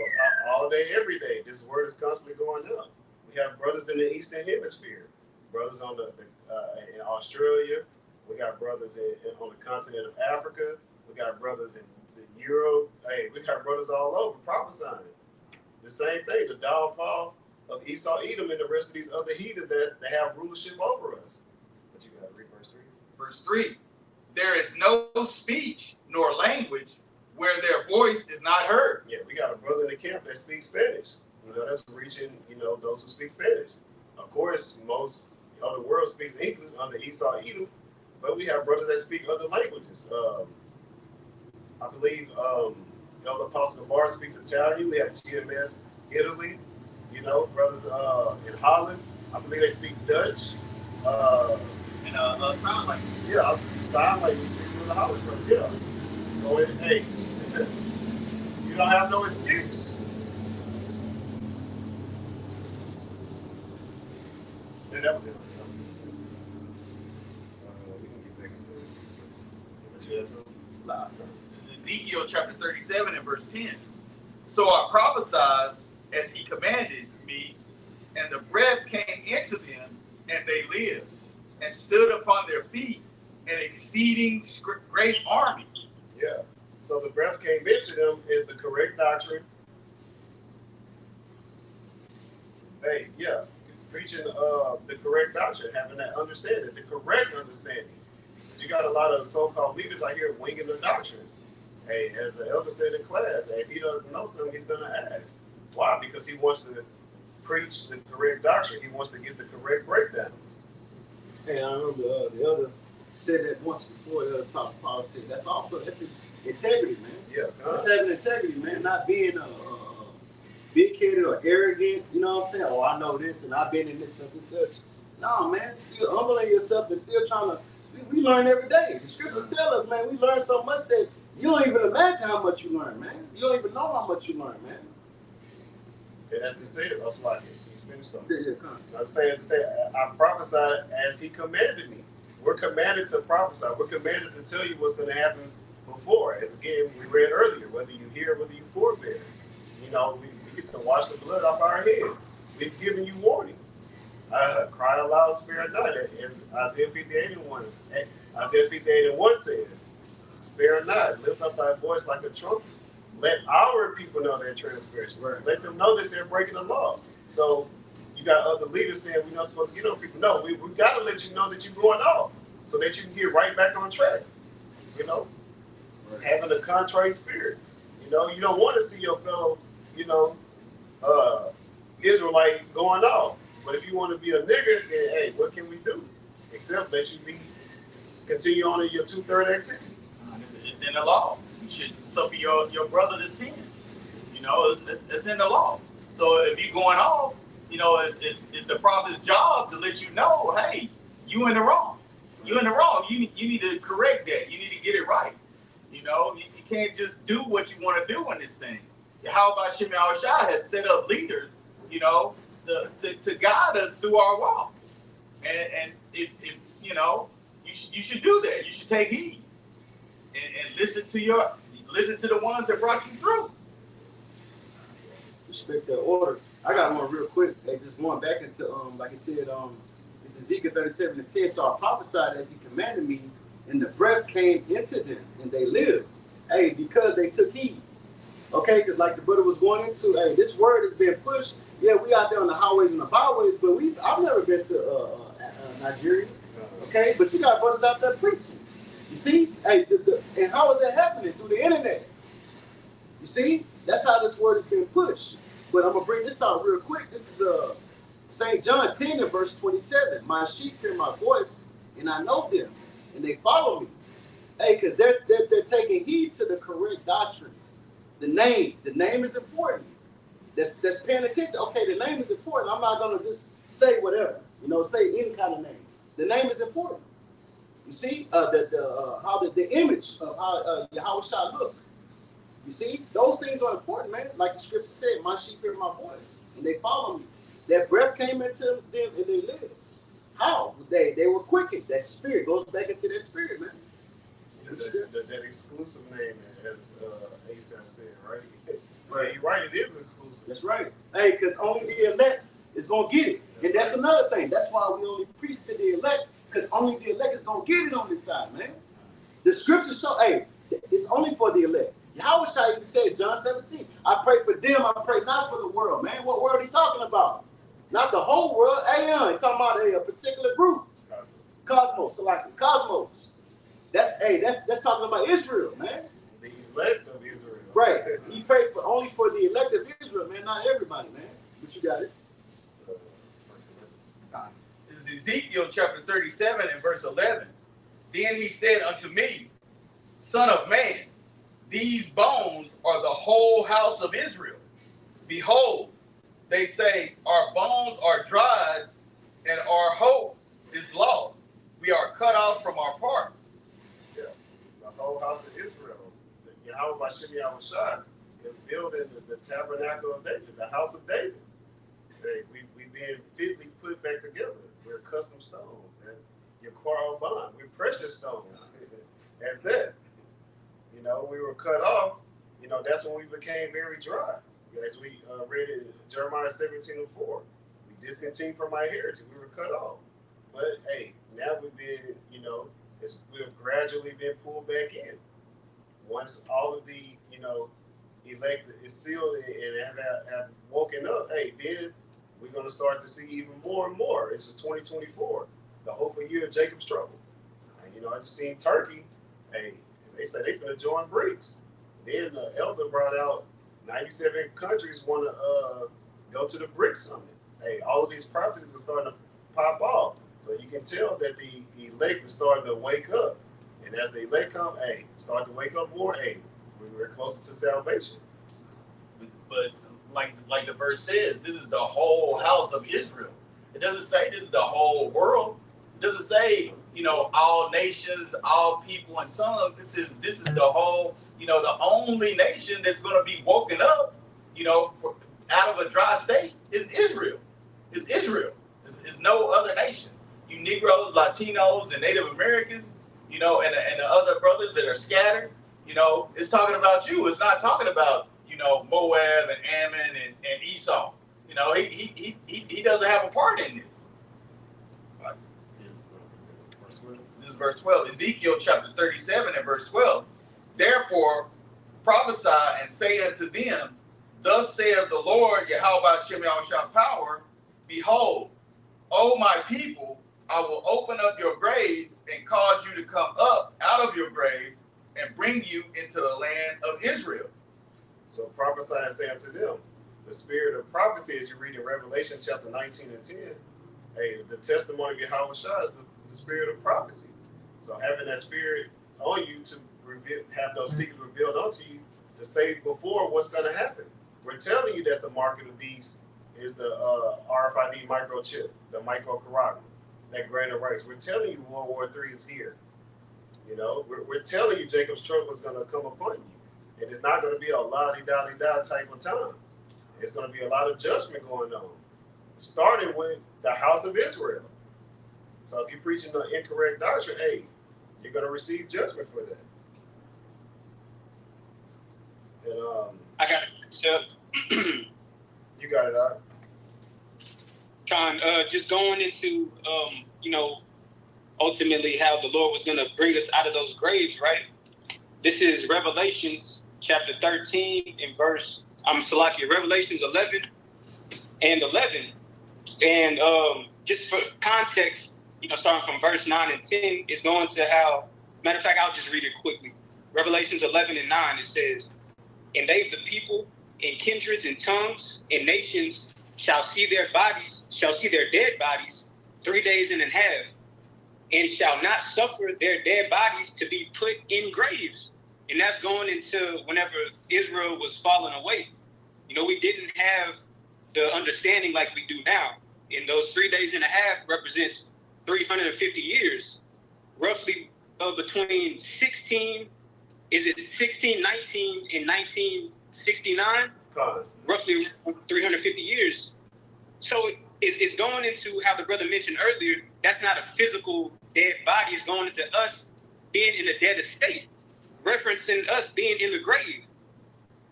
[SPEAKER 1] all day, every day, this word is constantly going up. We have brothers in the Eastern Hemisphere, brothers on in Australia. We got brothers on the continent of Africa. We got brothers in Europe. Hey, we got brothers all over prophesying. The same thing, the downfall of Esau, Edom, and the rest of these other heathens that have rulership over us. But you got to read verse 3.
[SPEAKER 3] Verse 3. There is no speech nor language where their voice is not heard.
[SPEAKER 1] Yeah, we got a brother in the camp that speaks Spanish. You know, that's reaching, you know, those who speak Spanish. Of course, most of the world speaks English under Esau, Edom, but we have brothers that speak other languages. I believe Elder Apostle Bar speaks Italian. We have GMS Italy, you know, brothers in Holland. I believe they speak Dutch.
[SPEAKER 3] And sign language.
[SPEAKER 1] Yeah, sign language speak with the Holland brother. Yeah. Go ahead, hey, you don't have no excuse. And that was it. We can get back into it.
[SPEAKER 3] Ezekiel chapter 37 and verse 10. So I prophesied as he commanded me, and the breath came into them, and they lived, and stood upon their feet, an exceeding great army.
[SPEAKER 1] Yeah. So the breath came into them is the correct doctrine. Hey, yeah. Preaching the correct doctrine, having that understanding, the correct understanding. You got a lot of so-called leaders out here winging the doctrine. Hey, as the elder said in class, if he doesn't know something, he's going to ask. Why? Because he wants to preach the correct doctrine. He wants to give the correct breakdowns.
[SPEAKER 2] Hey, I remember the elder said that once before. The other top policy. That's integrity, man.
[SPEAKER 1] Yeah,
[SPEAKER 2] that's having integrity, man. Not being big-headed or arrogant. You know what I'm saying? Oh, I know this, and I've been in this such and such. No, man. Still humbling yourself and still trying to. We learn every day. The scriptures tell us, man. We learn so much that you don't even imagine how much you learn, man. You don't even know how much you learn, man.
[SPEAKER 1] And as he said, that's like it. He's finished something.
[SPEAKER 2] Yeah, come on.
[SPEAKER 1] I'm saying, I prophesied as he commanded me. We're commanded to prophesy. We're commanded to tell you what's going to happen before. As again, we read earlier, whether you hear, whether you forbear. You know, we get to wash the blood off our heads. We've given you warning. Cry aloud, spare not. As Isaiah 58 and 1. Isaiah 58 and 1 says, spare not, lift up thy voice like a trumpet. Let our people know their transgression. Let them know that they're breaking the law. So you got other leaders saying we're not supposed to get on people. No, we got to let you know that you're going off so that you can get right back on track. You know, having a contrite spirit. You know, you don't want to see your fellow, you know, Israelite going off. But if you want to be a nigger, then hey, what can we do? Except let you continue on in your 2/3 activity.
[SPEAKER 3] It's in the law. You should suffer your brother to sin. You know, it's in the law. So if you're going off, you know, it's the prophet's job to let you know, hey, you in the wrong. You in the wrong. You need to correct that. You need to get it right. You know, you can't just do what you want to do in this thing. How about Shimei Al-Shai has set up leaders, you know, to guide us through our walk. And if you know, you should do that. You should take heed and listen to the ones that brought you through.
[SPEAKER 2] Respect that order. I got one real quick. They just going back into like I said, it's Ezekiel 37 and 10. So I prophesied as he commanded me, and the breath came into them, and they lived. Hey, because they took heed. Okay, because like the brother was going into, hey, this word is being pushed. Yeah, we out there on the highways and the byways, but I've never been to Nigeria. Okay, but you got brothers out there preaching. You see, hey, and how is that happening? Through the internet. You see, that's how this word is being pushed. But I'm gonna bring this out real quick. This is St. John 10 and verse 27. My sheep hear my voice, and I know them, and they follow me. Hey, because they're taking heed to the correct doctrine. The name is important. That's paying attention. Okay, the name is important. I'm not gonna just say whatever, say any kind of name. The name is important. You see, how the image of how Yahweh shall look. You see, those things are important, man. Like the scripture said, my sheep hear my voice, and they follow me. That breath came into them, and they lived. How? They were quickened. That spirit goes back into their spirit, man.
[SPEAKER 1] That exclusive name, as ASAP said, right? Right, you're right. It is exclusive.
[SPEAKER 2] That's right. Hey, because only the elect is gonna get it, and that's another thing. That's why we only preach to the elect, because only the elect is gonna get it on this side, man. The scriptures show, hey, it's only for the elect. Yahweh Shai even said, John 17, I pray for them, I pray not for the world, man. What world are he talking about? Not the whole world. He's talking about a particular group. Cosmos, like Cosmos. That's talking about Israel, man.
[SPEAKER 1] The elect of Israel.
[SPEAKER 2] Right. He prayed only for the elect of Israel, man, not everybody, man. But you got it.
[SPEAKER 3] This is Ezekiel chapter 37 and verse 11. Then he said unto me, Son of man, these bones are the whole house of Israel. Behold, they say, our bones are dried, and our hope is lost. We are cut off from our parts.
[SPEAKER 1] Yeah, the whole house of Israel. Yahweh Bashem Yahushua is building the tabernacle of David, the house of David. We've been fitly put back together. We're custom stones, man. Your quarrel bond. We're precious stones. At that, we were cut off. That's when we became very dry. As we read in Jeremiah 17:4, we discontinued from our heritage. We were cut off. But hey, now we've been, we've gradually been pulled back in. Once all of the, elect is sealed and have woken up, hey, then we're going to start to see even more and more. This is 2024, the hopeful year of Jacob's trouble. And, I just seen Turkey, hey, they said they're going to join BRICS. Then the elder brought out 97 countries want to go to the BRICS summit. Hey, all of these prophecies are starting to pop off. So you can tell that the elect is starting to wake up. And as the elect come, hey, start to wake up more, hey, we're closer to salvation.
[SPEAKER 3] But like the verse says, this is the whole house of Israel. It doesn't say this is the whole world. It doesn't say, all nations, all people and tongues. This is the whole, the only nation that's going to be woken up, out of a dry state is Israel. It's Israel. It's no other nation. You Negroes, Latinos, and Native Americans, and the other brothers that are scattered, it's talking about you. It's not talking about, Moab and Ammon and Esau. He doesn't have a part in this. This is verse 12. Ezekiel chapter 37 and verse 12. Therefore prophesy and say unto them, thus saith the Lord, Yahweh Shem Yahushua power, behold, O my people, I will open up your graves and cause you to come up out of your graves and bring you into the land of Israel.
[SPEAKER 1] So prophesy and say unto them, the spirit of prophecy, as you read in Revelation chapter 19 and 10, hey, the testimony of Yahweh Shah is the spirit of prophecy. So having that spirit on you to have those secrets revealed unto you to say before what's going to happen. We're telling you that the mark of the beast is the RFID microchip, the microcarotid, that greater rights. We're telling you World War III is here. We're telling you Jacob's trouble is going to come upon you. And it's not going to be a la-di-da-di-da type of time. It's going to be a lot of judgment going on, starting with the house of Israel. So if you're preaching the incorrect doctrine, hey, you're going to receive judgment for that. And
[SPEAKER 4] I got it. So
[SPEAKER 1] you got it, Doc.
[SPEAKER 4] Con, just going into ultimately how the Lord was going to bring us out of those graves, right? This is Revelations chapter 13 and verse, Revelations 11 and 11. And just for context, starting from verse 9 and 10, is going to how, matter of fact, I'll just read it quickly. Revelations 11 and 9, it says, "And they, the people, and kindreds, and tongues, and nations, shall see their dead bodies 3 days and a half, and shall not suffer their dead bodies to be put in graves." And that's going into whenever Israel was falling away. We didn't have the understanding like we do now. And those 3 days and a half represents 350 years, roughly between 1619 and 1969, roughly 350 years. So it's going into how the brother mentioned earlier. That's not a physical dead body. It's going into us being in a dead estate, referencing us being in the grave.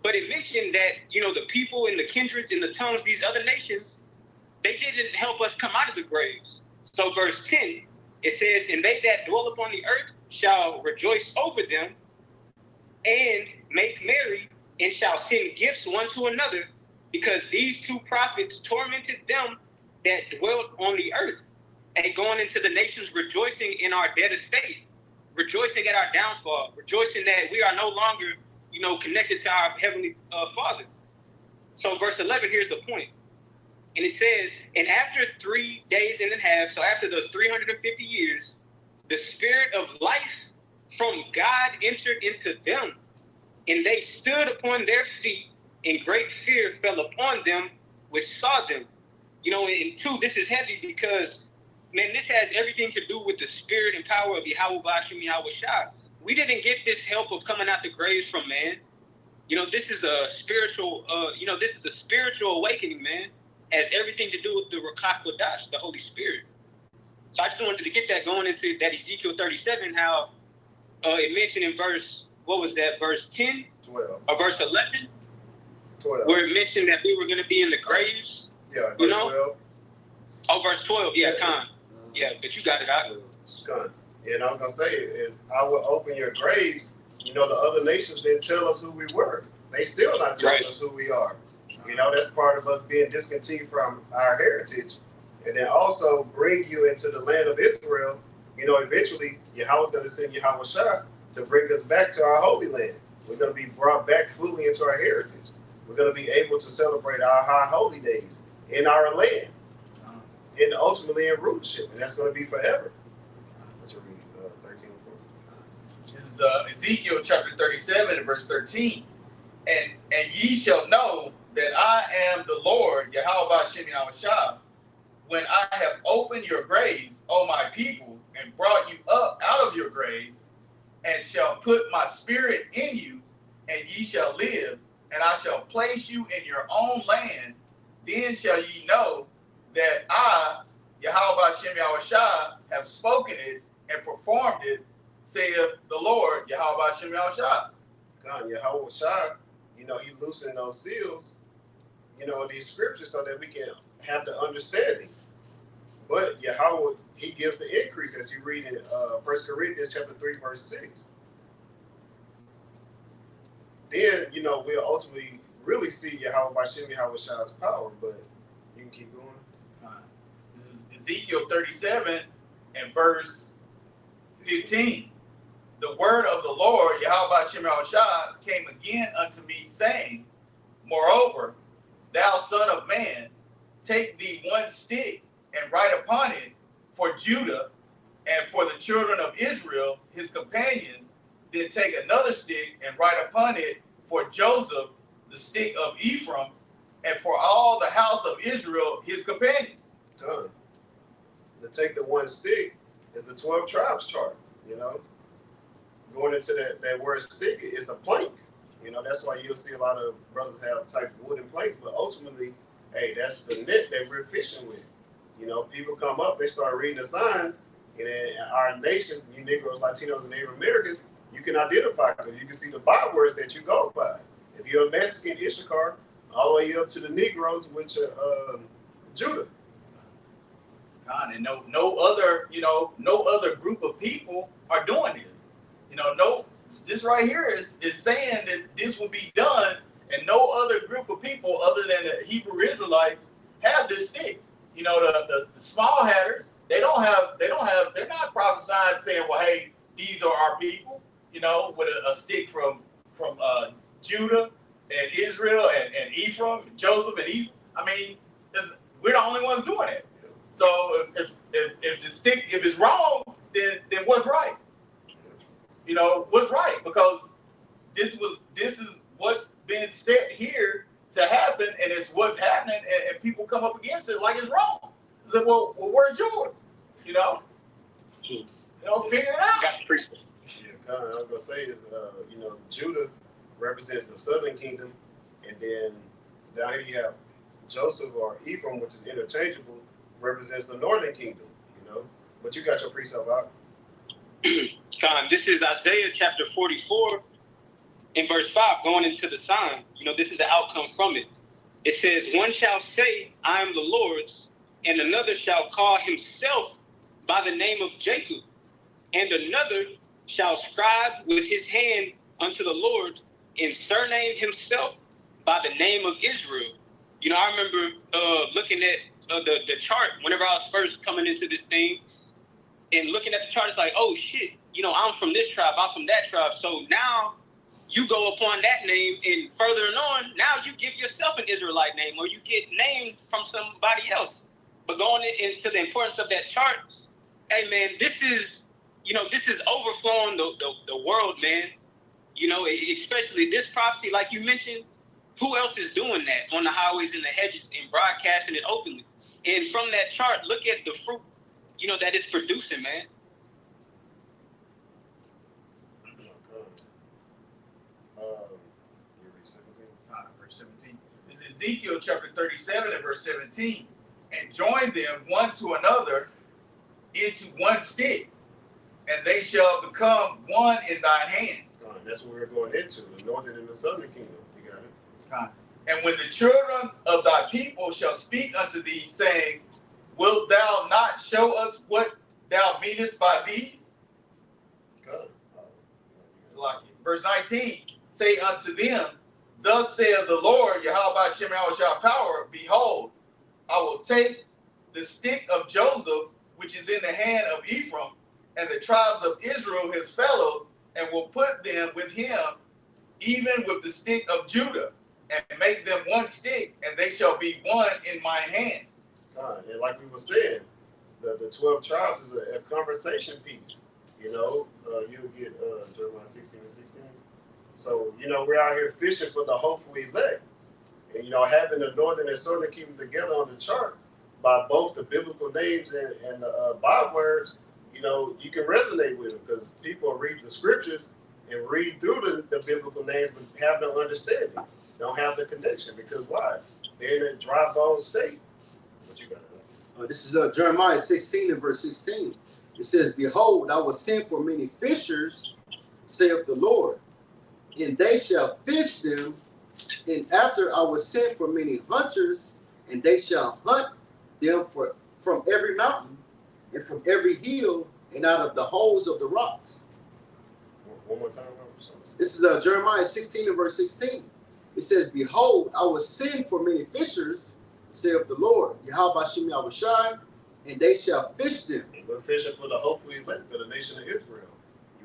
[SPEAKER 4] But it mentioned that, the people and the kindreds and the tongues, these other nations, they didn't help us come out of the graves. So verse 10, it says, "And they that dwell upon the earth shall rejoice over them and make merry, and shall send gifts one to another, because these two prophets tormented them that dwelt on the earth." And going into the nations, rejoicing in our dead estate, rejoicing at our downfall, rejoicing that we are no longer, connected to our heavenly Father. So verse 11, here's the point. And it says, "And after 3 days and a half," so after those 350 years, "the spirit of life from God entered into them, and they stood upon their feet, and great fear fell upon them which saw them." And two, this is heavy because, man, this has everything to do with the spirit and power of Yahweh Bashim Yahweh Shah. We didn't get this help of coming out the graves from man. This is a spiritual, this is a spiritual awakening, man. Has everything to do with the Rakach Kodash, the Holy Spirit. So I just wanted to get that going into that Ezekiel 37, how it mentioned in verse 10?
[SPEAKER 1] 12.
[SPEAKER 4] Or verse 11?
[SPEAKER 1] 12.
[SPEAKER 4] Where it mentioned that we were going to be in the graves.
[SPEAKER 1] Yeah, verse 12.
[SPEAKER 4] Oh, verse 12, yeah, Khan. Yeah, but you got it out.
[SPEAKER 1] Khan. Yeah, and I was going to say, is I will open your graves. The other nations didn't tell us who we were. They still not telling us who we are. That's part of us being discontinued from our heritage. And then also bring you into the land of Israel. Eventually, Yahweh's going to send Yahweh Shah to bring us back to our holy land. We're going to be brought back fully into our heritage. We're going to be able to celebrate our high holy days in our land. And ultimately in rulership. And that's going to be forever. What you read, 13 and 14.
[SPEAKER 3] This is Ezekiel chapter 37 and verse 13. And ye shall know that I am the Lord, Yahweh Bashim Yahweh Shah, when I have opened your graves, O my people, and brought you up out of your graves, and shall put my spirit in you, and ye shall live, and I shall place you in your own land. Then shall ye know that I, Yahweh Bashim Yahweh Shah, have spoken it and performed it, saith the Lord, Yahweh Bashim Yahweh Shah.
[SPEAKER 1] God, Yahweh Shah, he loosened those seals, these scriptures so that we can have the understanding. But Yahweh, he gives the increase, as you read in 1 Corinthians chapter 3, verse 6. Then, we'll ultimately really see Yahweh Bashim Yahweh Shah's power, but you can keep going.
[SPEAKER 3] This is Ezekiel 37 and verse 15. The word of the Lord, Yahweh Bashim Yahweh Shah, came again unto me, saying, Moreover, thou son of man, take thee one stick and write upon it for Judah and for the children of Israel, his companions. Then take another stick and write upon it for Joseph, the stick of Ephraim, and for all the house of Israel, his companions.
[SPEAKER 1] Done. To take the one stick is the 12 tribes chart, Going into that word stick, it's a plank. That's why you'll see a lot of brothers have type wooden planks, but ultimately, hey, that's the net that we're fishing with. People come up, they start reading the signs, and in our nation, you Negroes, Latinos, and Native Americans, you can identify because you can see the bywords that you go by. If you're a Mexican, Issachar, all the way up to the Negroes, which are Judah.
[SPEAKER 3] God, and no other group of people are doing this. this right here is saying that this will be done, and no other group of people other than the Hebrew Israelites have this stick. You know, the small hatters, they're not prophesying saying, well, hey, these are our people, you know, with a stick from Judah and Israel and Ephraim, and Joseph and Ephraim. I mean, we're the only ones doing it. So if the stick, if it's wrong, then what's right? You know, what's right? Because this is what's been set here to happen, and it's what's happening, and people come up against it like it's wrong. It's like, well, where's yours? You know, figure it out.
[SPEAKER 1] Yeah, I was gonna say is, you know, Judah represents the southern kingdom, and then down here you have Joseph or Ephraim, which is interchangeable, represents the northern kingdom. You know, but you got your precept out.
[SPEAKER 4] This is Isaiah chapter 44 in verse 5, going into the sign. You know, this is the outcome from it. It says, one shall say, I am the Lord's, and another shall call himself by the name of Jacob, and another shall scribe with his hand unto the Lord, and surname himself by the name of Israel. You know, I remember looking at the chart whenever I was first coming into this thing, and looking at the chart, it's like, oh shit, you know, I'm from this tribe, I'm from that tribe. So now you go upon that name, and further on, now you give yourself an Israelite name, or you get named from somebody else. But going into the importance of that chart, hey man, this is overflowing the world, man. You know, especially this prophecy, like you mentioned, who else is doing that on the highways and the hedges and broadcasting it openly? And from that chart, look at the fruit, you know, that it's producing, man.
[SPEAKER 3] Verse 17. This is Ezekiel chapter 37 and verse 17. And join them one to another into one stick, and they shall become one in thine hand.
[SPEAKER 1] That's what we're going into, the northern and the southern kingdom. You got it.
[SPEAKER 3] And when the children of thy people shall speak unto thee, saying, wilt thou not show us what thou meanest by these? Verse 19, say unto them, thus saith the Lord, Yahweh Shem Yahweh power, behold, I will take the stick of Joseph, which is in the hand of Ephraim, and the tribes of Israel his fellows, and will put them with him, even with the stick of Judah, and make them one stick, and they shall be one in mine hand.
[SPEAKER 1] And like we were saying, the 12 tribes is a conversation piece. You know, you'll get Jeremiah 16 and 16. So, you know, we're out here fishing for the hopeful elect. And, you know, having the northern and southern kingdom together on the chart by both the biblical names and the bywords, you know, you can resonate with them because people read the scriptures and read through the biblical names but have no understanding, don't have the connection. Because why? They're in a dry bone state. What you got?
[SPEAKER 2] This is Jeremiah 16 and verse 16. It says, behold, I will send for many fishers, saith the Lord, and they shall fish them. And after I will send for many hunters, and they shall hunt them from every mountain and from every hill and out of the holes of the rocks.
[SPEAKER 1] One more time.
[SPEAKER 2] This is Jeremiah 16 and verse 16. It says, behold, I will send for many fishers, saith the Lord, Yahweh Shem Yahweh, and they shall fish them.
[SPEAKER 1] And we're fishing for the hopeful elect of the nation of Israel.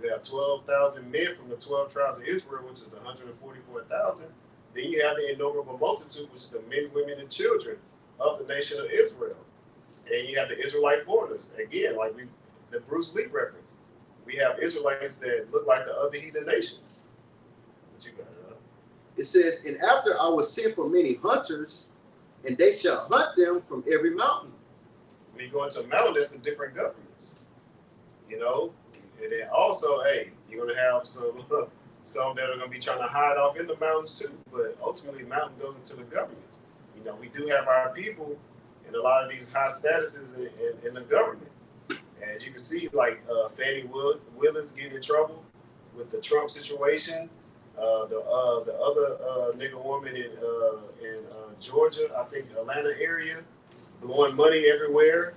[SPEAKER 1] You have 12,000 men from the 12 tribes of Israel, which is the 144,000. Then you have the innumerable multitude, which is the men, women, and children of the nation of Israel. And you have the Israelite foreigners. Again, like the Bruce Lee reference. We have Israelites that look like the other heathen nations. What you got?
[SPEAKER 2] It says, and after I will send for many hunters, and they shall hunt them from every mountain.
[SPEAKER 1] When you go into a mountain, that's the different governments. You know? And then also, hey, you're going to have some that are going to be trying to hide off in the mountains too. But ultimately, mountain goes into the governments. You know, we do have our people in a lot of these high statuses in the government. As you can see, like Fannie Willis getting in trouble with the Trump situation. The other nigger woman in Georgia, I think Atlanta area, blowing money everywhere.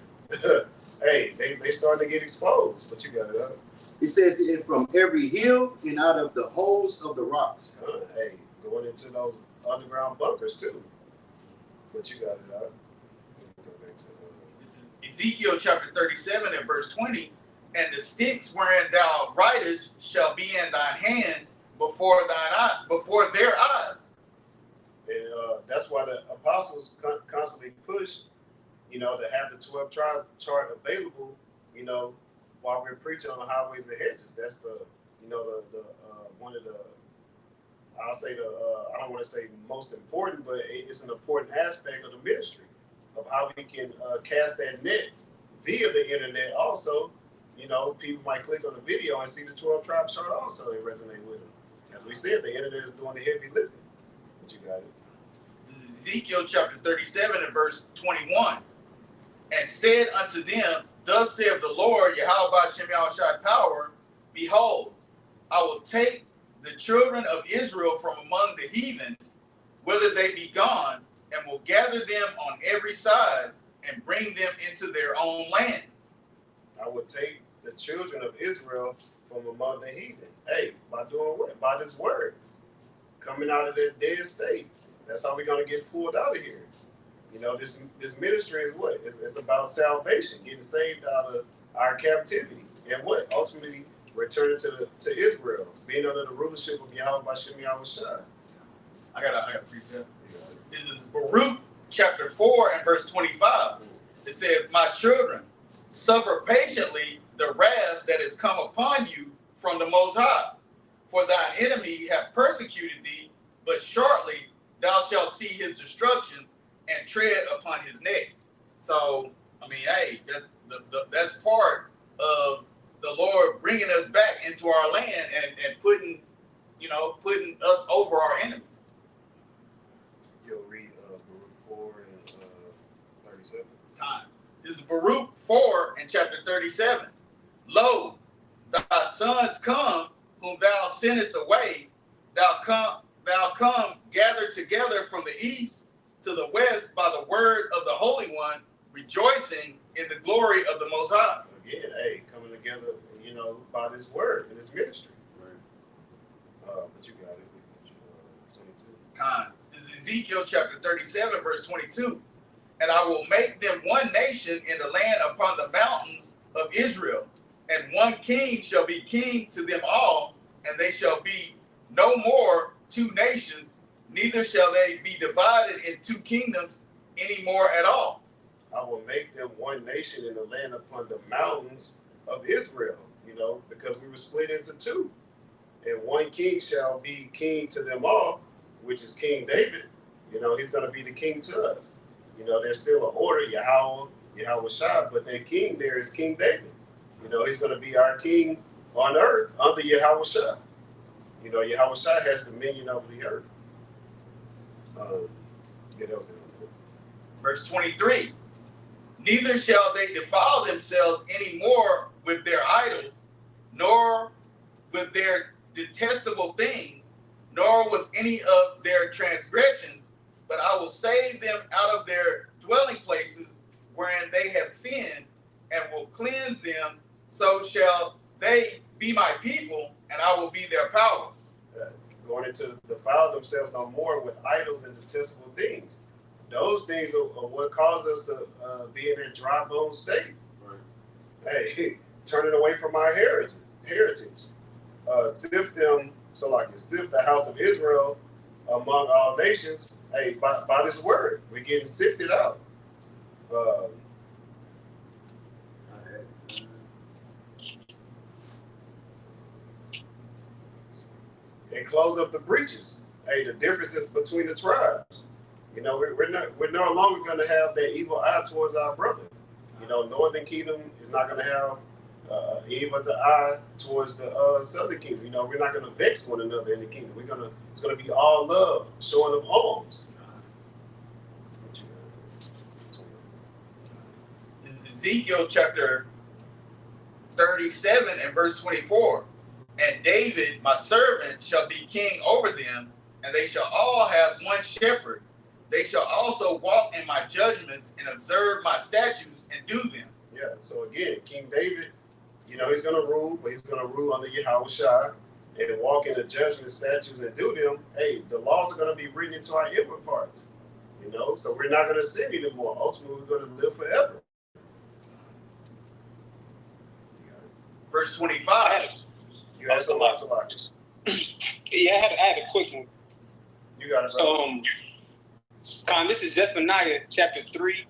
[SPEAKER 1] Hey, they starting to get exposed, but you got it up.
[SPEAKER 2] It says it from every hill and out of the holes of the rocks.
[SPEAKER 1] Hey, going into those underground bunkers too. But you got it up. Go back to,
[SPEAKER 3] This is Ezekiel chapter 37 and verse 20. And the sticks wherein thou writest shall be in thine hand before their eyes.
[SPEAKER 1] and that's why the apostles constantly push, you know, to have the 12 tribes chart available, you know, while we're preaching on the highways and hedges. That's the, you know, the one of the, I'll say the, I don't want to say most important, but it's an important aspect of the ministry of how we can cast that net via the internet. Also, you know, people might click on the video and see the 12 tribe chart also and resonate with them. As we said, the internet is doing the heavy lifting. But you got it.
[SPEAKER 3] This is Ezekiel chapter 37 and verse 21. And said unto them, thus saith the Lord, Yahweh Shem Yahushai power, behold, I will take the children of Israel from among the heathen, whither they be gone, and will gather them on every side and bring them into their own land.
[SPEAKER 1] I will take the children of Israel from among the heathen. Hey, by doing what? By this word. Coming out of that dead state. That's how we're going to get pulled out of here. You know, this ministry is what? It's about salvation, getting saved out of our captivity. And what? Ultimately, returning to Israel, being under the rulership of Yahweh Shem Yahushai.
[SPEAKER 3] I got 3 7. This is Baruch chapter 4 and verse 25. It says, my children, suffer patiently the wrath that is come upon you from the Most High. For thine enemy have persecuted thee, but shortly thou shalt see his destruction and tread upon his neck. So, I mean, hey, that's part of the Lord bringing us back into our land and putting us over our enemies.
[SPEAKER 1] You'll read Baruch 4 and 37.
[SPEAKER 3] Time. This is Baruch 4 and chapter 37. Lo, thy sons come, whom thou sendest away. Thou come gathered together from the east to the west by the word of the Holy One, rejoicing in the glory of the Most High.
[SPEAKER 1] Again, hey, coming together, you know, by this word and this ministry. Right. But you got it. 22.
[SPEAKER 3] Time. This is Ezekiel chapter 37, verse 22. And I will make them one nation in the land upon the mountains of Israel, and one king shall be king to them all, and they shall be no more two nations, neither shall they be divided in two kingdoms any more at all.
[SPEAKER 1] I will make them one nation in the land upon the mountains of Israel, you know, because we were split into two. And one king shall be king to them all, which is King David. You know, he's going to be the king to us. You know, there's still an order, Yahweh Shai, but their king there is King David. You know, he's going to be our king on earth under Yahweh Shai. You know, Yahweh Shai has dominion over the earth.
[SPEAKER 3] Verse 23. Neither shall they defile themselves any more with their idols, nor with their detestable things, nor with any of their transgressions, but I will save them out of their dwelling places wherein they have sinned, and will cleanse them. So shall they be my people, and I will be their power.
[SPEAKER 1] Going into defile themselves no more with idols and detestable things. Those things are what cause us to be in a dry bone state. Right. Hey, turning away from our heritage. Sift them, so like you sift the house of Israel among all nations. Hey, by this word, we're getting sifted out. And close up the breaches. Hey, the differences between the tribes. You know, we're no longer going to have that evil eye towards our brother. You know, Northern Kingdom is not going to have evil eye towards the Southern Kingdom. You know, we're not going to vex one another in the kingdom. It's going to be all love, showing of arms.
[SPEAKER 3] This is Ezekiel chapter 37 and verse 24. And David, my servant, shall be king over them, and they shall all have one shepherd. They shall also walk in my judgments and observe my statutes and do them.
[SPEAKER 1] Yeah. So again, King David, you know, he's going to rule, but he's going to rule under Yahushua and walk in the judgment statutes and do them. Hey, the laws are going to be written into our inward parts. You know, so we're not going to sin anymore. Ultimately, we're going to live forever.
[SPEAKER 3] Verse 25.
[SPEAKER 1] You had some lots of logic.
[SPEAKER 4] Yeah, I had a quick one.
[SPEAKER 1] You got it, bro.
[SPEAKER 4] Con, this is Zephaniah chapter 3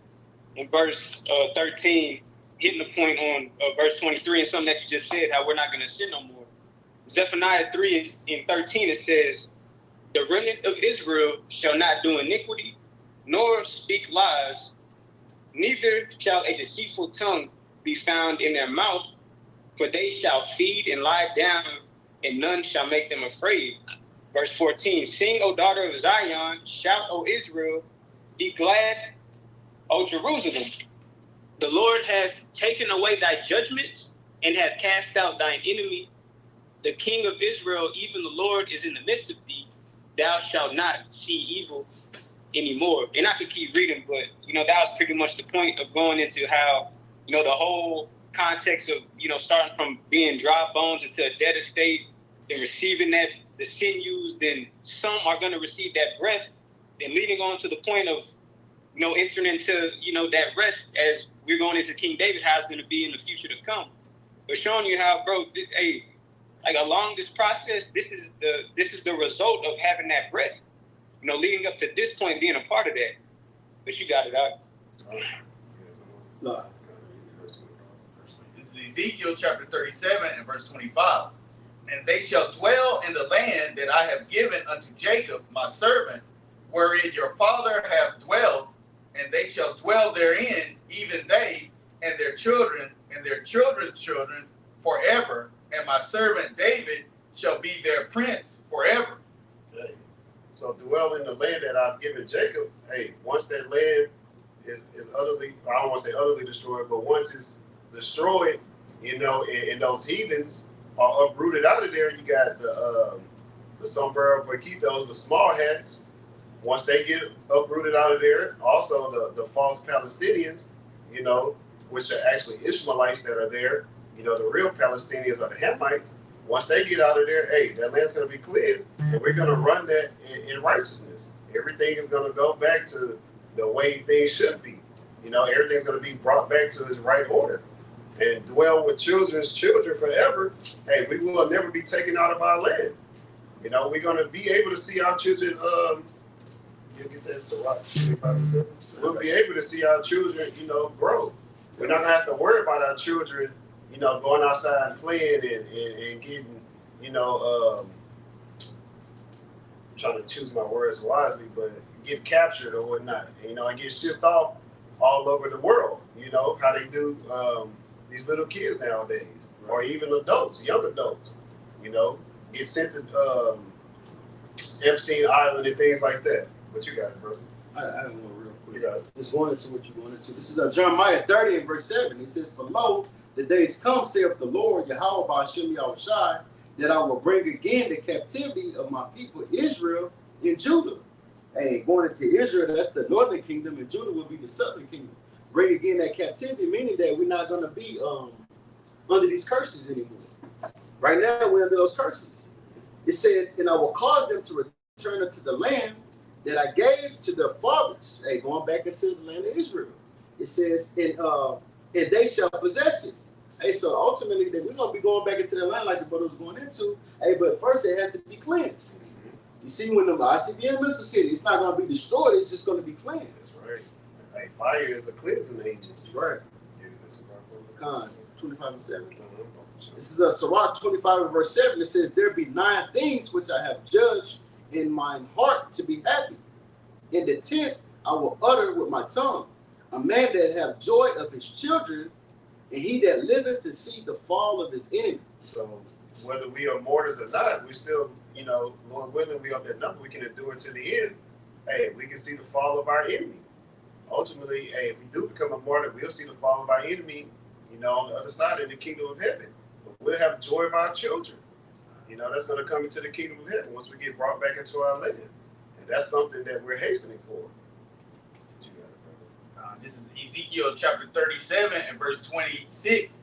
[SPEAKER 4] and verse 13, hitting the point on verse 23 and something that you just said, how we're not going to sin no more. Zephaniah 3 and 13, it says, the remnant of Israel shall not do iniquity, nor speak lies, neither shall a deceitful tongue be found in their mouth, for they shall feed and lie down, and none shall make them afraid. Verse 14, sing, O daughter of Zion, shout, O Israel, be glad, O Jerusalem. The Lord hath taken away thy judgments, and hath cast out thine enemy. The King of Israel, even the Lord, is in the midst of thee. Thou shalt not see evil anymore. And I could keep reading, but, you know, that was pretty much the point of going into how, you know, the whole context of, you know, starting from being dry bones into a dead estate, then receiving that, the sinews, then some are going to receive that breath, then leading on to the point of, you know, entering into, you know, that rest as we're going into King David, how it's going to be in the future to come. But showing you how, bro, hey, like along this process, this is the result of having that rest. You know, leading up to this point, being a part of that. But you got it out.
[SPEAKER 2] No.
[SPEAKER 3] This is Ezekiel chapter 37 and verse 25. And they shall dwell in the land that I have given unto Jacob, my servant, wherein your father hath dwelt, and they shall dwell therein, even they and their children and their children's children forever. And my servant David shall be their prince forever.
[SPEAKER 1] Okay. So dwell in the land that I've given Jacob. Hey, once that land is utterly, I don't want to say utterly destroyed, but once it's destroyed, you know, and those heathens are uprooted out of there, you got the sombrero puerquitos, the small hats. Once they get uprooted out of there, also the false Palestinians, you know, which are actually Ishmaelites that are there, you know, the real Palestinians are the Hamites. Once they get out of there, hey, that land's going to be cleansed, and we're going to run that in righteousness. Everything is going to go back to the way things should be. You know, everything's going to be brought back to its right order. And dwell with children's children forever. Hey, we will never be taken out of our land. You know, we're going to be able to see our children. You'll get that Sirach. We'll be able to see our children, you know, grow. We're not going to have to worry about our children, you know, going outside and playing and getting, you know, I'm trying to choose my words wisely, but get captured or whatnot, you know, and get shipped off all over the world. You know, how they do these little kids nowadays, or even adults, young adults, you know, get sent to Epstein Island and things like that. But you got it, brother.
[SPEAKER 2] I have one real quick.
[SPEAKER 1] You got it.
[SPEAKER 2] Just wanted to what you wanted to. This is Jeremiah 30 and verse 7. It says, for lo, the days come, saith the Lord, Yahweh Ba'ashem Yahushai, that I will bring again the captivity of my people Israel in Judah. And going into Israel, that's the northern kingdom, and Judah will be the southern kingdom. Bring again that captivity, meaning that we're not going to be under these curses anymore. Right now, we're under those curses. It says, and I will cause them to return unto the land that I gave to their fathers. Hey, going back into the land of Israel. It says, and they shall possess it. Hey, so ultimately, that we're going to be going back into the land like the brother was going into. Hey, but first it has to be cleansed. You see, when the ICBM missiles hit, it's not going to be destroyed. It's just going to be cleansed.
[SPEAKER 1] That's right. Hey, fire is a cleansing agent.
[SPEAKER 2] That's right.
[SPEAKER 1] Yeah, that's
[SPEAKER 2] Con 25 and 7.
[SPEAKER 1] right.
[SPEAKER 2] This is a Sirach 25 and verse 7. It says, there be 9 things which I have judged in mine heart to be happy. In the 10th I will utter with my tongue. A man that have joy of his children, and he that liveth to see the fall of his enemy.
[SPEAKER 1] So whether we are mortals or not, we still, you know, Lord willing, we up that number, we can endure to the end. Hey, we can see the fall of our enemy. Ultimately, hey, if we do become a martyr, we'll see the fall of our enemy, you know, on the other side of the kingdom of heaven. But we'll have joy of our children. You know, that's going to come into the kingdom of heaven once we get brought back into our land. And that's something that we're hastening for.
[SPEAKER 3] This is Ezekiel chapter 37 and verse 26.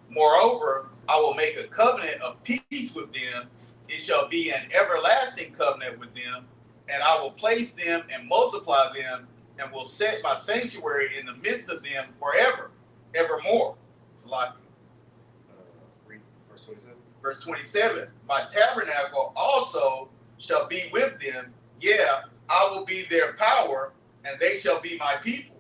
[SPEAKER 3] Moreover, I will make a covenant of peace with them. It shall be an everlasting covenant with them, and I will place them and multiply them, and will set my sanctuary in the midst of them forever, evermore. It's a lot.
[SPEAKER 1] Read verse 27.
[SPEAKER 3] Verse 27. My tabernacle also shall be with them. Yeah, I will be their power, and they shall be my people.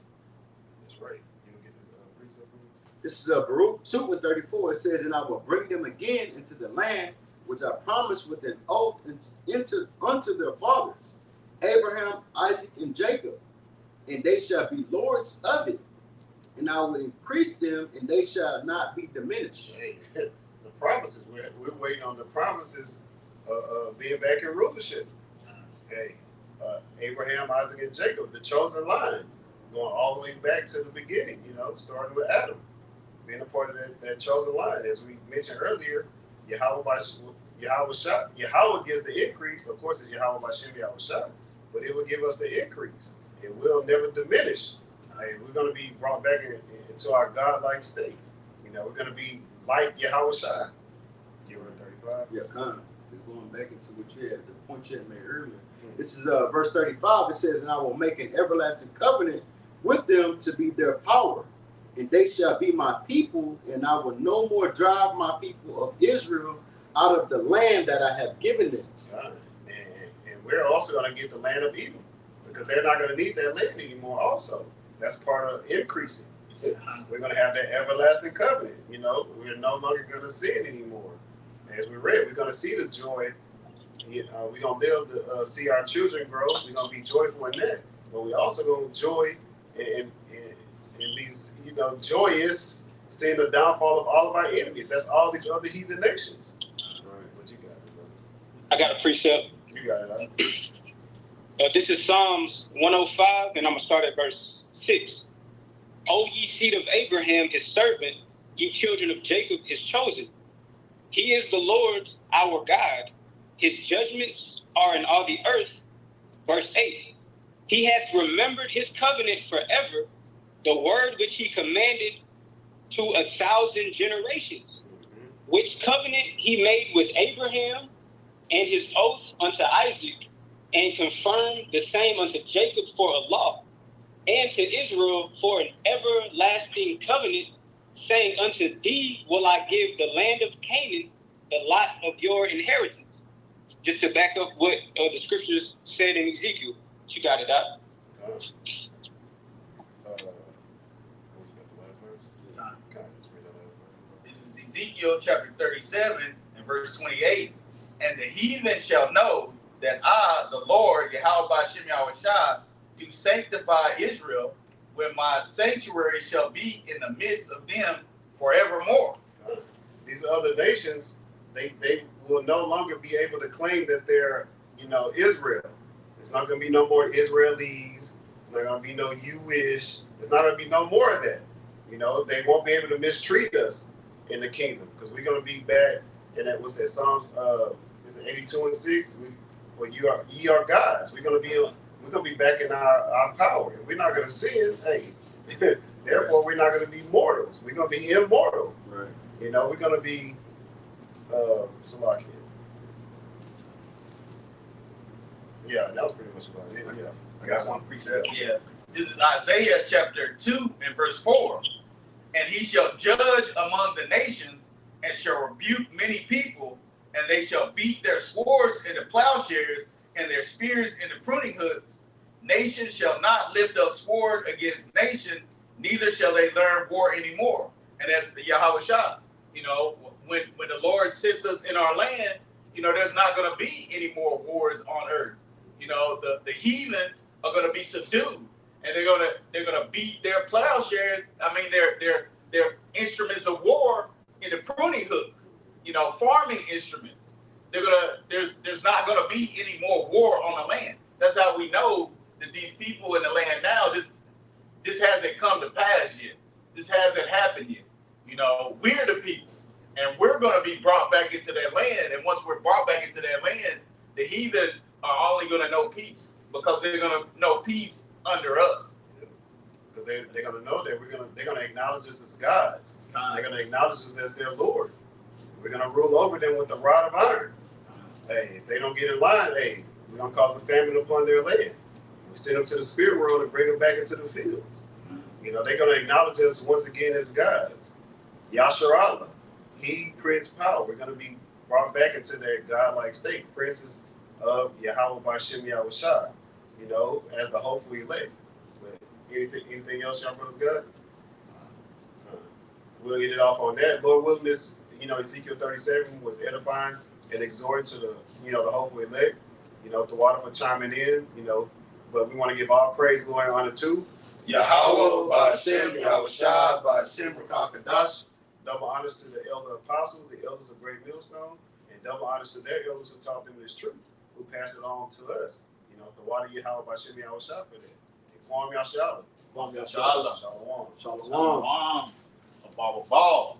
[SPEAKER 1] That's right. You don't get this precept from me?
[SPEAKER 2] This is Baruch 2 and 34. It says, and I will bring them again into the land which I promised with an oath unto their fathers, Abraham, Isaac, and Jacob, and they shall be lords of it. And I will increase them, and they shall not be diminished.
[SPEAKER 1] Hey, the promises. We're waiting on the promises being back in rulership. Hey, Abraham, Isaac, and Jacob, the chosen line, going all the way back to the beginning, starting with Adam, being a part of that chosen line. As we mentioned earlier, Yahweh gives the increase. Of course, it's Yahweh Bashem Yahweh, but it will give us the increase. It will never diminish. We're going to be brought back into our God-like state. We're going to be like Yahweh Shai. You were 35?
[SPEAKER 2] Yeah, it's going back into what you had, the point you had made earlier. This is verse 35. It says, and I will make an everlasting covenant with them to be their power, and they shall be my people, and I will no more drive my people of Israel out of the land that I have given them.
[SPEAKER 1] And we're also going to get the land of Edom, because they're not going to need that land anymore also. That's part of increasing. We're going to have that everlasting covenant. We're no longer going to sin anymore. As we read, we're going to see the joy. We're going to live to see our children grow. We're going to be joyful in that. But we also going to joy in these, joy is seeing the downfall of all of our enemies. That's all these other heathen nations. All right, what you got, brother?
[SPEAKER 4] I got a precept.
[SPEAKER 1] You got it, huh?
[SPEAKER 4] This is Psalms 105, and I'm going to start at verse 6. O ye seed of Abraham, his servant, ye children of Jacob, his chosen. He is the Lord our God. His judgments are in all the earth. Verse 8. He hath remembered his covenant forever, the word which he commanded to 1,000 generations, which covenant he made with Abraham, and his oath unto Isaac, and confirmed the same unto Jacob for a law, and to Israel for an everlasting covenant, saying, unto thee will I give the land of Canaan, the lot of your inheritance. Just to back up what the scriptures said in Ezekiel. You got it out.
[SPEAKER 3] This is Ezekiel chapter 37 and verse 28. And the heathen shall know that I, the Lord, Yahweh Bashem Yahweh Shai, do sanctify Israel, when my sanctuary shall be in the midst of them forevermore.
[SPEAKER 1] These other nations, they will no longer be able to claim that they're, Israel. It's not going to be no more Israelis. It's not going to be no you-ish. It's not going to be no more of that. They won't be able to mistreat us in the kingdom, because we're going to be back in that, what's that, Psalms, is it 82 and 6? Ye are gods. We're going to be back in our power. We're not going to sin. Hey, therefore, we're not going to be mortals. We're going to be immortal.
[SPEAKER 2] Right.
[SPEAKER 1] We're going to be Salakia. Yeah, that was pretty much about it. Yeah. I got one precept.
[SPEAKER 3] Yeah. This is Isaiah chapter 2 and verse 4. And he shall judge among the nations, and shall rebuke many people, and they shall beat their swords into plowshares, and their spears into pruning hooks. Nation shall not lift up sword against nation, neither shall they learn war anymore. And that's the Yahweh Shai. When the Lord sits us in our land, there's not going to be any more wars on earth. The heathen are going to be subdued, and they're gonna beat their plowshares. I mean, their instruments of war into pruning hooks. Farming instruments. There's not going to be any more war on the land. That's how we know that these people in the land now, this hasn't come to pass yet. This hasn't happened yet. We're the people, and we're going to be brought back into their land. And once we're brought back into their land, the heathen are only going to know peace, because they're going to know peace under us.
[SPEAKER 1] because they're gonna know that they're gonna acknowledge us as gods. They're gonna acknowledge us as their Lord. We're gonna rule over them with a rod of iron. Hey, if they don't get in line, hey, we're gonna cause a famine upon their land. We send them to the spirit world and bring them back into the fields. You know, they're gonna acknowledge us once again as gods. Yasharallah, He, Prince, Power. We're gonna be brought back into that godlike state, princes of Yahweh Bashem Yahushua, you know, as the hopeful elect. But anything else, y'all brothers got? We'll get it off on that. Lord willing, this, you know, Ezekiel 37 was edifying and exhorting to the, you know, the hopeful elect, you know, the water for chiming in, you know, but we want to give all praise, glory, and honor to
[SPEAKER 3] Yahweh, Bashem, Yahushua, Bashem, Rakakadash.
[SPEAKER 1] double honors to the elder apostles, the elders of Great Millstone, and double honors to their elders who taught them this truth, who passed it on to us. You know, the water Yahweh Bashem Yahushua for that. Inform Yahshua.
[SPEAKER 2] Shalom.
[SPEAKER 1] Shalom.
[SPEAKER 2] Shalom.
[SPEAKER 3] Shalom. A ball.